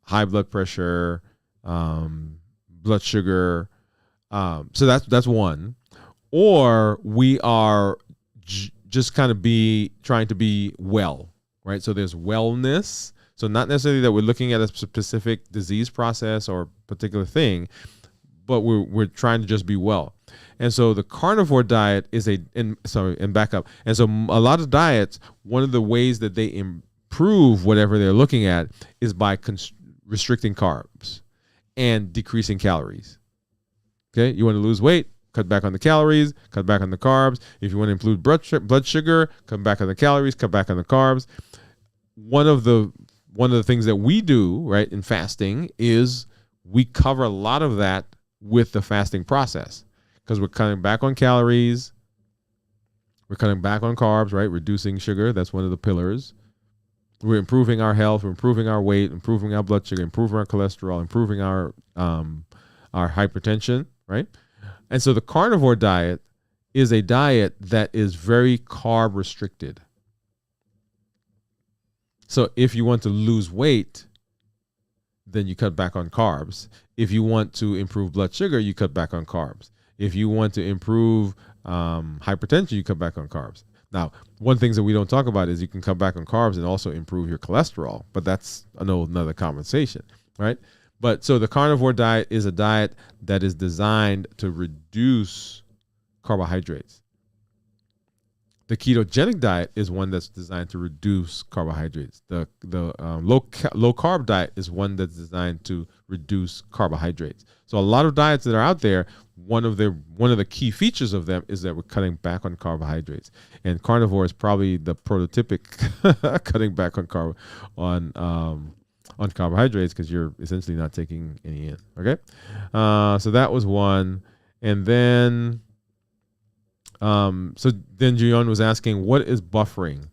S1: high blood pressure, blood sugar. So that's one. Or we are just kind of trying to be well, right? So there's wellness. So not necessarily that we're looking at a specific disease process or particular thing, but we're trying to just be well. And so the carnivore diet is and back up. And so a lot of diets, one of the ways that they improve whatever they're looking at is by restricting carbs and decreasing calories. Okay, you want to lose weight, cut back on the calories, cut back on the carbs. If you want to improve blood sugar, cut back on the calories, cut back on the carbs. One of the things that we do, right, in fasting is we cover a lot of that with the fasting process, because we're cutting back on calories, we're cutting back on carbs, right? Reducing sugar, that's one of the pillars. We're improving our health, we're improving our weight, improving our blood sugar, improving our cholesterol, improving our hypertension, right? And so the carnivore diet is a diet that is very carb restricted. So if you want to lose weight, then you cut back on carbs. If you want to improve blood sugar, you cut back on carbs. If you want to improve hypertension, you cut back on carbs. Now, one of the things that we don't talk about is you can cut back on carbs and also improve your cholesterol, but that's another conversation, right? But so the carnivore diet is a diet that is designed to reduce carbohydrates. The ketogenic diet is one that's designed to reduce carbohydrates. The low carb diet is one that's designed to reduce carbohydrates. So a lot of diets that are out there, one of the key features of them is that we're cutting back on carbohydrates. And carnivore is probably the prototypic cutting back on carbohydrates, because you're essentially not taking any in. Okay, so that was one, and then. So then Juyon was asking, what is buffering?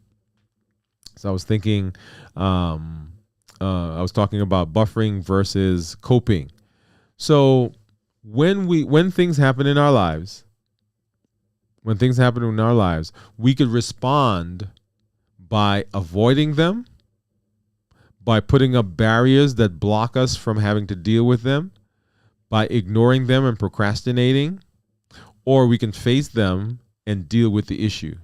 S1: So I was thinking, I was talking about buffering versus coping. So when things happen in our lives, we could respond by avoiding them, by putting up barriers that block us from having to deal with them, by ignoring them and procrastinating, or we can face them and deal with the issue.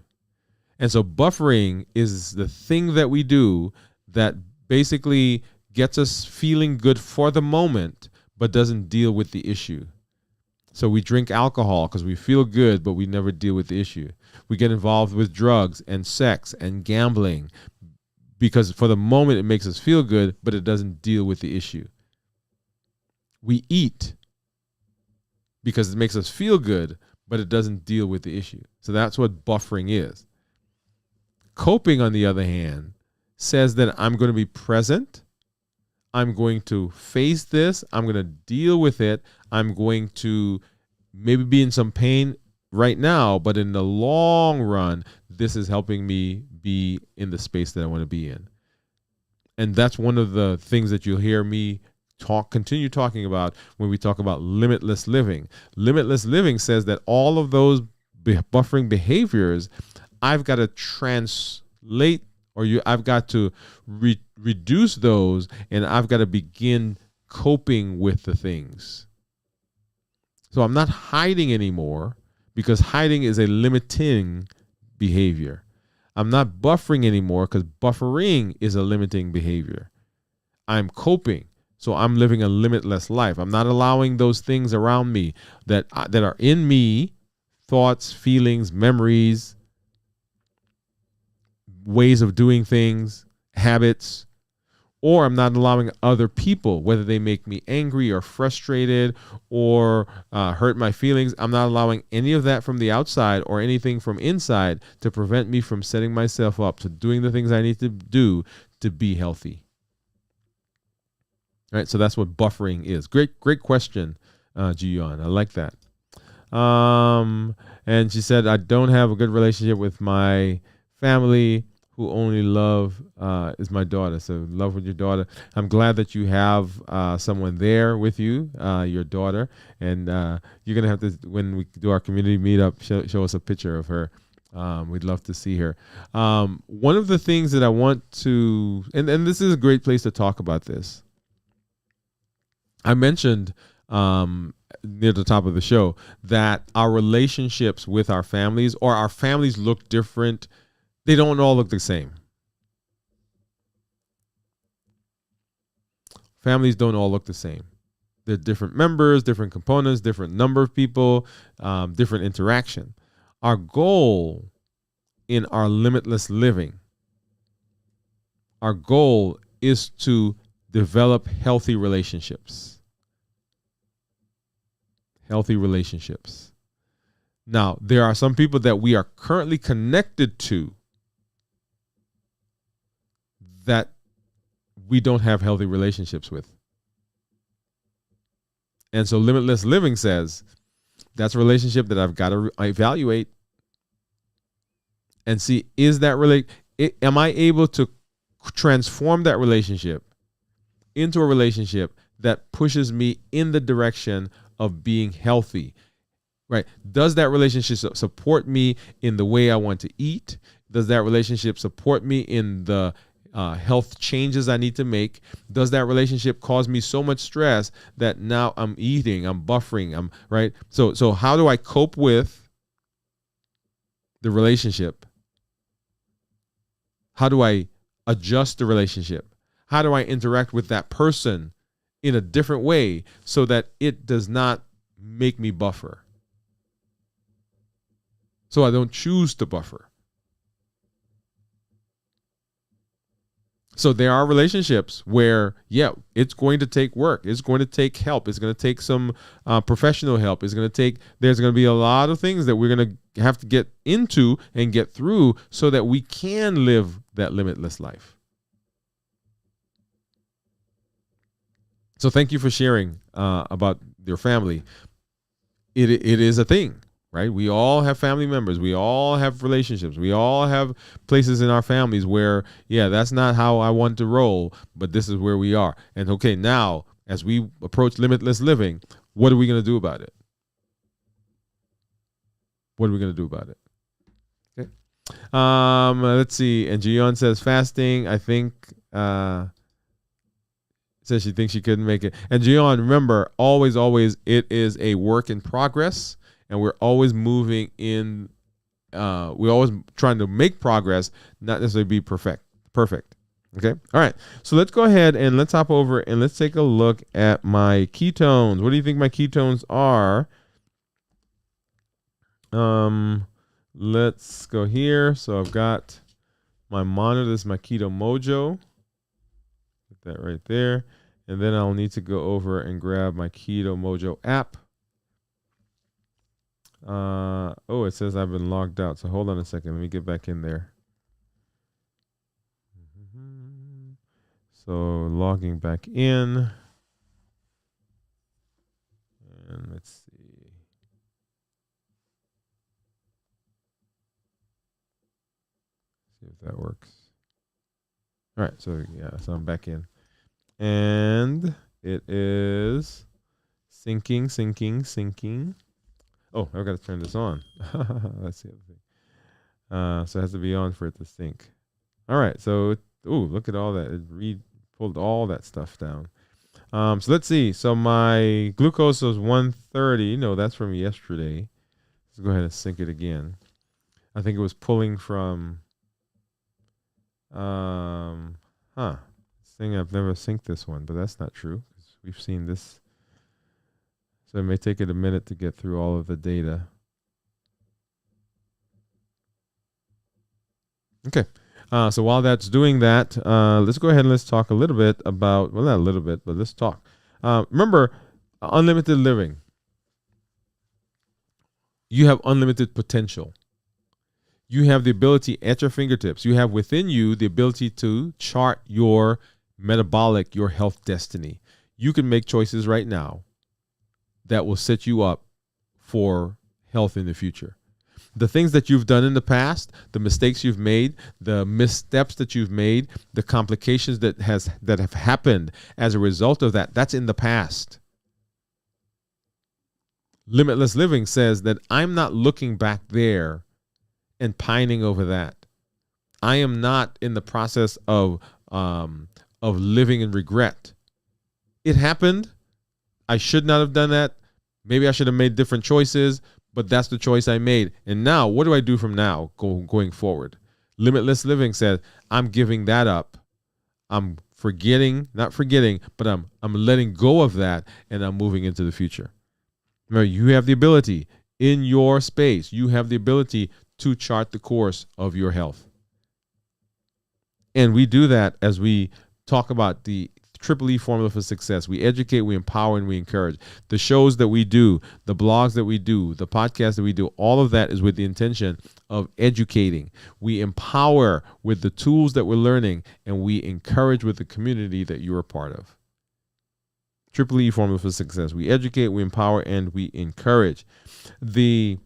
S1: And so buffering is the thing that we do that basically gets us feeling good for the moment, but doesn't deal with the issue. So we drink alcohol because we feel good, but we never deal with the issue. We get involved with drugs and sex and gambling because for the moment it makes us feel good, but it doesn't deal with the issue. We eat because it makes us feel good, but it doesn't deal with the issue. So that's what buffering is. Coping, on the other hand, says that I'm going to be present. I'm going to face this. I'm going to deal with it. I'm going to maybe be in some pain right now, but in the long run, this is helping me be in the space that I want to be in. And that's one of the things that you'll hear me continue talking about when we talk about limitless living. Limitless living says that all of those buffering behaviors, I've got to translate, or I've got to reduce those, and I've got to begin coping with the things. So I'm not hiding anymore, because hiding is a limiting behavior. I'm not buffering anymore because buffering is a limiting behavior. I'm coping. So I'm living a limitless life. I'm not allowing those things around me that are in me, thoughts, feelings, memories, ways of doing things, habits, or I'm not allowing other people, whether they make me angry or frustrated or hurt my feelings. I'm not allowing any of that from the outside or anything from inside to prevent me from setting myself up to doing the things I need to do to be healthy. All right, so that's what buffering is. Great question, Jiyon. I like that. And she said, I don't have a good relationship with my family. Who only love is my daughter. So love with your daughter. I'm glad that you have someone there with you, your daughter. And you're going to have to, when we do our community meetup, show us a picture of her. We'd love to see her. One of the things that I want to, and this is a great place to talk about this. I mentioned near the top of the show that our relationships with our families, or our families, look different. They don't all look the same. Families don't all look the same. They're different members, different components, different number of people, different interaction. Our goal in our limitless living, our goal is to develop healthy relationships. Healthy relationships. Now, there are some people that we are currently connected to that we don't have healthy relationships with. And so limitless living says that's a relationship that I've got to evaluate and see, is that am I able to transform that relationship into a relationship that pushes me in the direction of being healthy, right? Does that relationship support me in the way I want to eat? Does that relationship support me in the health changes I need to make? Does that relationship cause me so much stress that now I'm eating, I'm buffering, right? So how do I cope with the relationship? How do I adjust the relationship? How do I interact with that person in a different way so that it does not make me buffer? So I don't choose to buffer. So there are relationships where, yeah, it's going to take work. It's going to take help. It's going to take some professional help. There's going to be a lot of things that we're going to have to get into and get through so that we can live that limitless life. So thank you for sharing about your family. It is a thing. Right? We all have family members. We all have relationships. We all have places in our families where, yeah, that's not how I want to roll, but this is where we are. And okay, now as we approach limitless living, what are we going to do about it? What are we going to do about it? Okay. Let's see. And Gion says fasting. I think says she thinks she couldn't make it. And Gion, remember, always, it is a work in progress. And we're always moving in, we're always trying to make progress, not necessarily be perfect. Okay. All right. So let's go ahead and let's hop over and let's take a look at my ketones. What do you think my ketones are? Let's go here. So I've got my monitor. This is my Keto Mojo. Put that right there. And then I'll need to go over and grab my Keto Mojo app. It says I've been logged out. So hold on a second. Let me get back in there. So logging back in. And let's see. See if that works. All right. So yeah, so I'm back in. And it is syncing. Oh, I've got to turn this on. That's the other thing. So it has to be on for it to sync. All right. So, look at all that. It pulled all that stuff down. So let's see. So my glucose was 130. No, that's from yesterday. Let's go ahead and sync it again. I think it was pulling from, this thing, I've never synced this one, but that's not true. We've seen this. So it may take it a minute to get through all of the data. Okay. So while that's doing that, let's go ahead and let's talk a little bit about, well, not a little bit, but let's talk. Remember, unlimited living. You have unlimited potential. You have the ability at your fingertips. You have within you the ability to chart your metabolic, your health destiny. You can make choices right now that will set you up for health in the future. The things that you've done in the past, the mistakes you've made, the missteps that you've made, the complications that have happened as a result of that, that's in the past. Limitless living says that I'm not looking back there and pining over that. I am not in the process of living in regret. It happened. I should not have done that. Maybe I should have made different choices, but that's the choice I made. And now, what do I do from now going forward? Limitless living says, I'm giving that up. I'm not forgetting, but I'm letting go of that, and I'm moving into the future. Remember, you have the ability in your space. You have the ability to chart the course of your health. And we do that as we talk about the Triple E formula for success. We educate, we empower, and we encourage. The shows that we do, the blogs that we do, the podcasts that we do, all of that is with the intention of educating. We empower with the tools that we're learning, and we encourage with the community that you're a part of. Triple E formula for success. We educate, we empower, and we encourage. The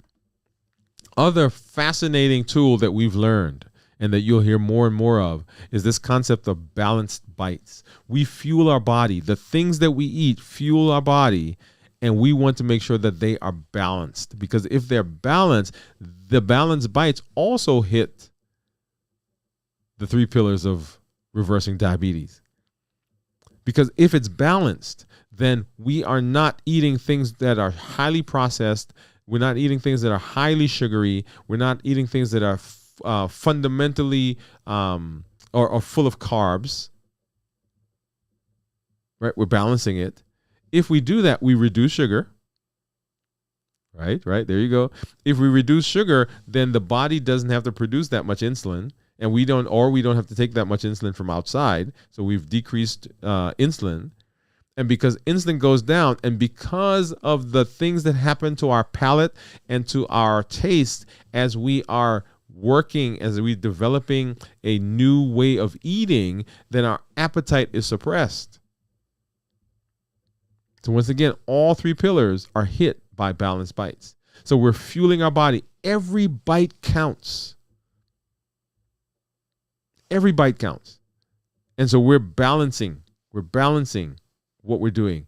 S1: other fascinating tool that we've learned and that you'll hear more and more of is this concept of balanced bites. We fuel our body. The things that we eat fuel our body, and we want to make sure that they are balanced, because if they're balanced, the balanced bites also hit the 3 pillars of reversing diabetes. Because if it's balanced, then we are not eating things that are highly processed. We're not eating things that are highly sugary. We're not eating things that are fundamentally or full of carbs. Right? We're balancing it. If we do that, we reduce sugar. Right? There you go. If we reduce sugar, then the body doesn't have to produce that much insulin. and we don't have to take that much insulin from outside. So we've decreased insulin. And because insulin goes down, and because of the things that happen to our palate and to our taste as we are working, as we're developing a new way of eating, then our appetite is suppressed. So once again, all three pillars are hit by balanced bites. So we're fueling our body. Every bite counts. Every bite counts. And so we're balancing what we're doing.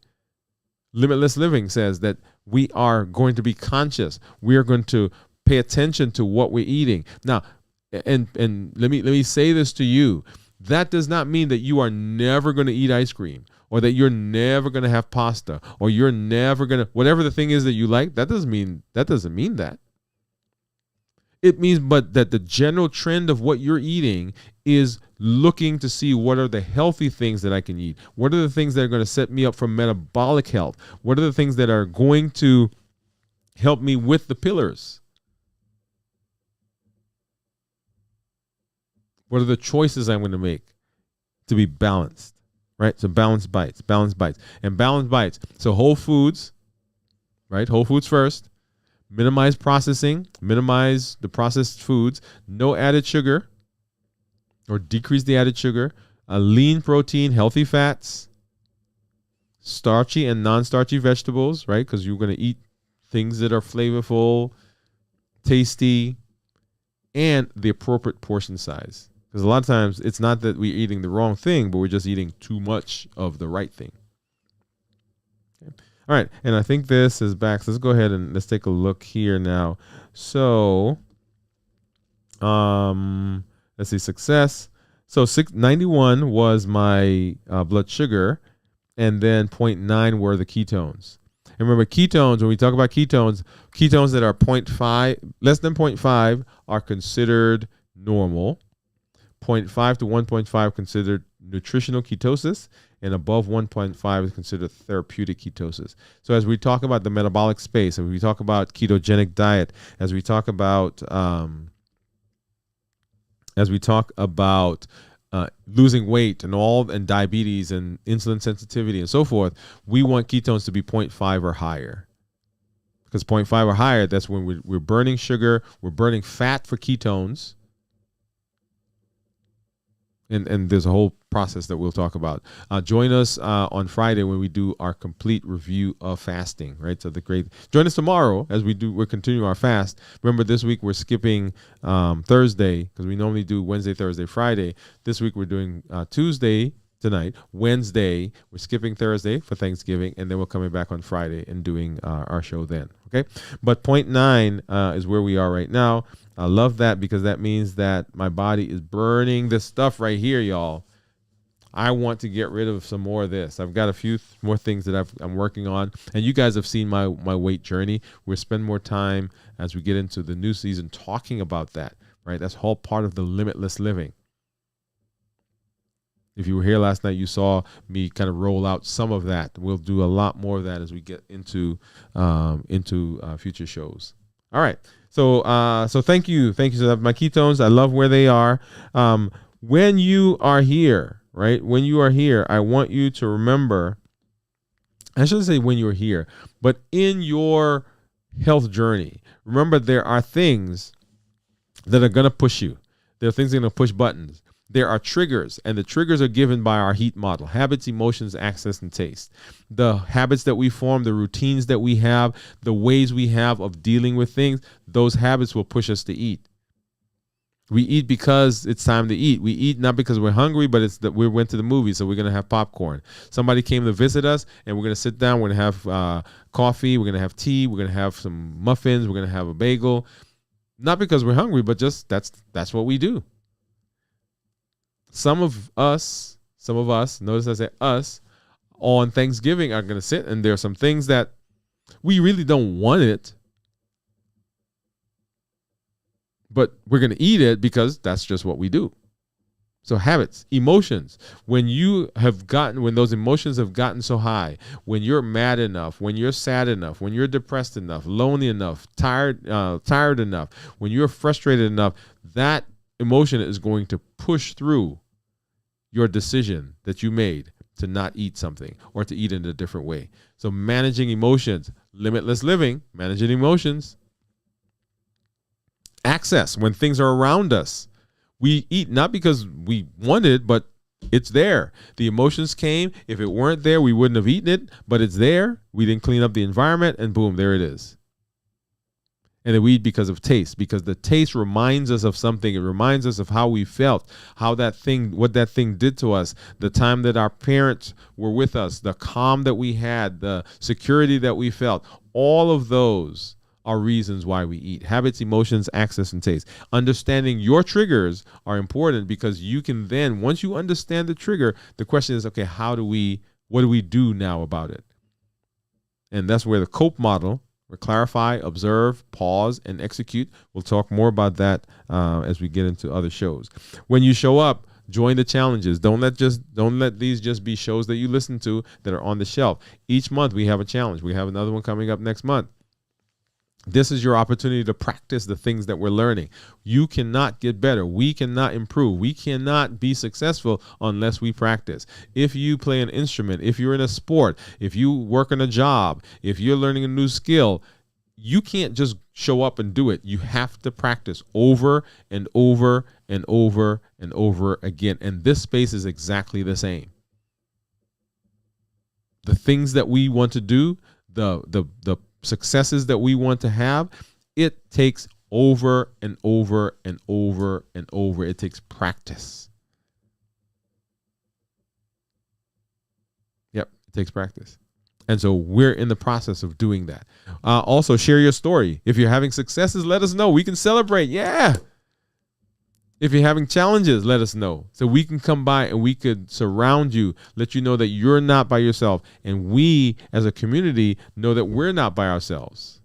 S1: Limitless Living says that we are going to be conscious. We are going to pay attention to what we're eating. Now, and let me say this to you. That does not mean that you are never going to eat ice cream, or that you're never going to have pasta, or you're never going to, whatever the thing is that you like. That doesn't mean that. It means, but that the general trend of what you're eating is looking to see what are the healthy things that I can eat. What are the things that are going to set me up for metabolic health? What are the things that are going to help me with the pillars? What are the choices I'm going to make to be balanced, right? So balanced bites. And balanced bites. So whole foods, right? Whole foods first. Minimize processing, minimize the processed foods, no added sugar, or decrease the added sugar, a lean protein, healthy fats, starchy and non-starchy vegetables, right? Because you're going to eat things that are flavorful, tasty, and the appropriate portion size. Because a lot of times it's not that we're eating the wrong thing, but we're just eating too much of the right thing. Okay. All right, and I think this is back. So let's go ahead and let's take a look here now. So, let's see, success. So 691 was my blood sugar, and then 0.9 were the ketones. And remember, ketones, when we talk about ketones that are 0.5, less than 0.5 are considered normal. 0.5 to 1.5 considered nutritional ketosis, and above 1.5 is considered therapeutic ketosis. So as we talk about the metabolic space, as we talk about ketogenic diet, as we talk about losing weight and diabetes and insulin sensitivity and so forth, we want ketones to be 0.5 or higher. Because 0.5 or higher, that's when we're burning sugar, we're burning fat for ketones. And there's a whole process that we'll talk about. Join us on Friday when we do our complete review of fasting, right? So join us tomorrow as we're continuing our fast. Remember, this week we're skipping Thursday because we normally do Wednesday, Thursday, Friday. This week we're doing Tuesday tonight, Wednesday. We're skipping Thursday for Thanksgiving, and then we're coming back on Friday and doing our show then. Okay, but 0.9 is where we are right now. I love that because that means that my body is burning this stuff right here, y'all. I want to get rid of some more of this. I've got a few more things that I'm working on, and you guys have seen my weight journey. We'll spend more time as we get into the new season talking about that, right? That's all part of the limitless living. If you were here last night, you saw me kind of roll out some of that. We'll do a lot more of that as we get into future shows. All right. So thank you. So my ketones, I love where they are. When you are here, right? When you are here, I want you to remember, I shouldn't say when you're here, but in your health journey, remember there are things that are going to push you. There are things that are going to push buttons. There are triggers, and the triggers are given by our HEAT model: habits, emotions, access, and taste. The habits that we form, the routines that we have, the ways we have of dealing with things, those habits will push us to eat. We eat because it's time to eat. We eat not because we're hungry, but it's that we went to the movies, so we're going to have popcorn. Somebody came to visit us, and we're going to sit down. We're going to have coffee. We're going to have tea. We're going to have some muffins. We're going to have a bagel. Not because we're hungry, but just that's what we do. Some of us, notice I say us, on Thanksgiving are going to sit, and there are some things that we really don't want it, but we're going to eat it because that's just what we do. So habits, emotions, when those emotions have gotten so high, when you're mad enough, when you're sad enough, when you're depressed enough, lonely enough, tired enough, when you're frustrated enough, that emotion is going to push through your decision that you made to not eat something or to eat in a different way. So managing emotions, limitless living, managing emotions. Access, when things are around us. We eat not because we wanted, but it's there. The emotions came. If it weren't there, we wouldn't have eaten it, but it's there. We didn't clean up the environment, and boom, there it is. And then we eat because of taste, because the taste reminds us of something. It reminds us of how we felt, what that thing did to us, the time that our parents were with us, the calm that we had, the security that we felt. All of those are reasons why we eat. Habits, emotions, access, and taste. Understanding your triggers are important, because you can then, once you understand the trigger, the question is, okay, what do we do now about it? And that's where the COPE model, where clarify, observe, pause, and execute. We'll talk more about that as we get into other shows. When you show up, join the challenges. Don't let these just be shows that you listen to that are on the shelf. Each month we have a challenge. We have another one coming up next month. This is your opportunity to practice the things that we're learning. You cannot get better. We cannot improve. We cannot be successful unless we practice. If you play an instrument, if you're in a sport, if you work on a job, if you're learning a new skill, you can't just show up and do it. You have to practice over and over and over and over again. And this space is exactly the same. The things that we want to do, the successes that we want to have, it takes over and over and over and over. It takes practice. Yep, it takes practice. And so we're in the process of doing that. Also, share your story. If you're having successes, let us know. We can celebrate. Yeah. If you're having challenges, let us know, so we can come by and we could surround you, let you know that you're not by yourself. And we as a community know that we're not by ourselves.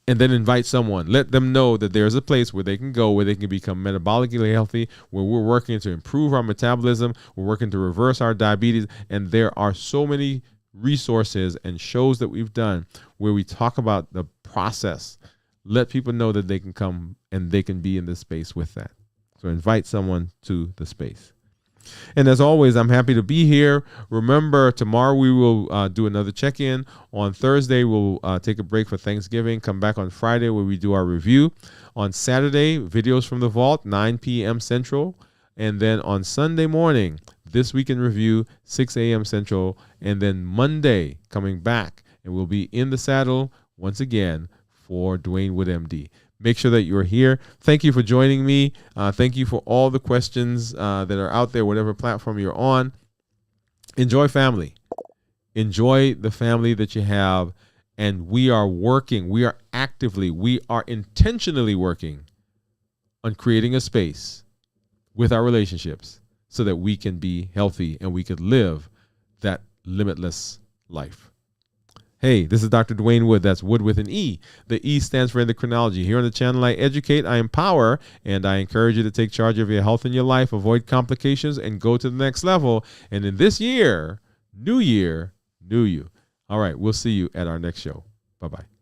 S1: And then invite someone. Let them know that there's a place where they can go, where they can become metabolically healthy, where we're working to improve our metabolism. We're working to reverse our diabetes. And there are so many resources and shows that we've done where we talk about the process. Let people know that they can come and they can be in this space with that. So invite someone to the space. And as always, I'm happy to be here. Remember, tomorrow we will do another check-in. On Thursday, we'll take a break for Thanksgiving. Come back on Friday where we do our review. On Saturday, videos from the vault, 9 p.m. Central. And then on Sunday morning, This Week in Review, 6 a.m. Central. And then Monday, coming back, and we'll be in the saddle once again for Dwain Woode, MD. Make sure that you're here. Thank you for joining me. Thank you for all the questions that are out there, whatever platform you're on. Enjoy family. Enjoy the family that you have. And we are working, we are intentionally working on creating a space with our relationships so that we can be healthy and we could live that limitless life. Hey, this is Dr. Dwain Woode. That's Wood with an E. The E stands for endocrinology. Here on the channel, I educate, I empower, and I encourage you to take charge of your health and your life, avoid complications, and go to the next level. And in this year, new year, new you. All right, we'll see you at our next show. Bye-bye.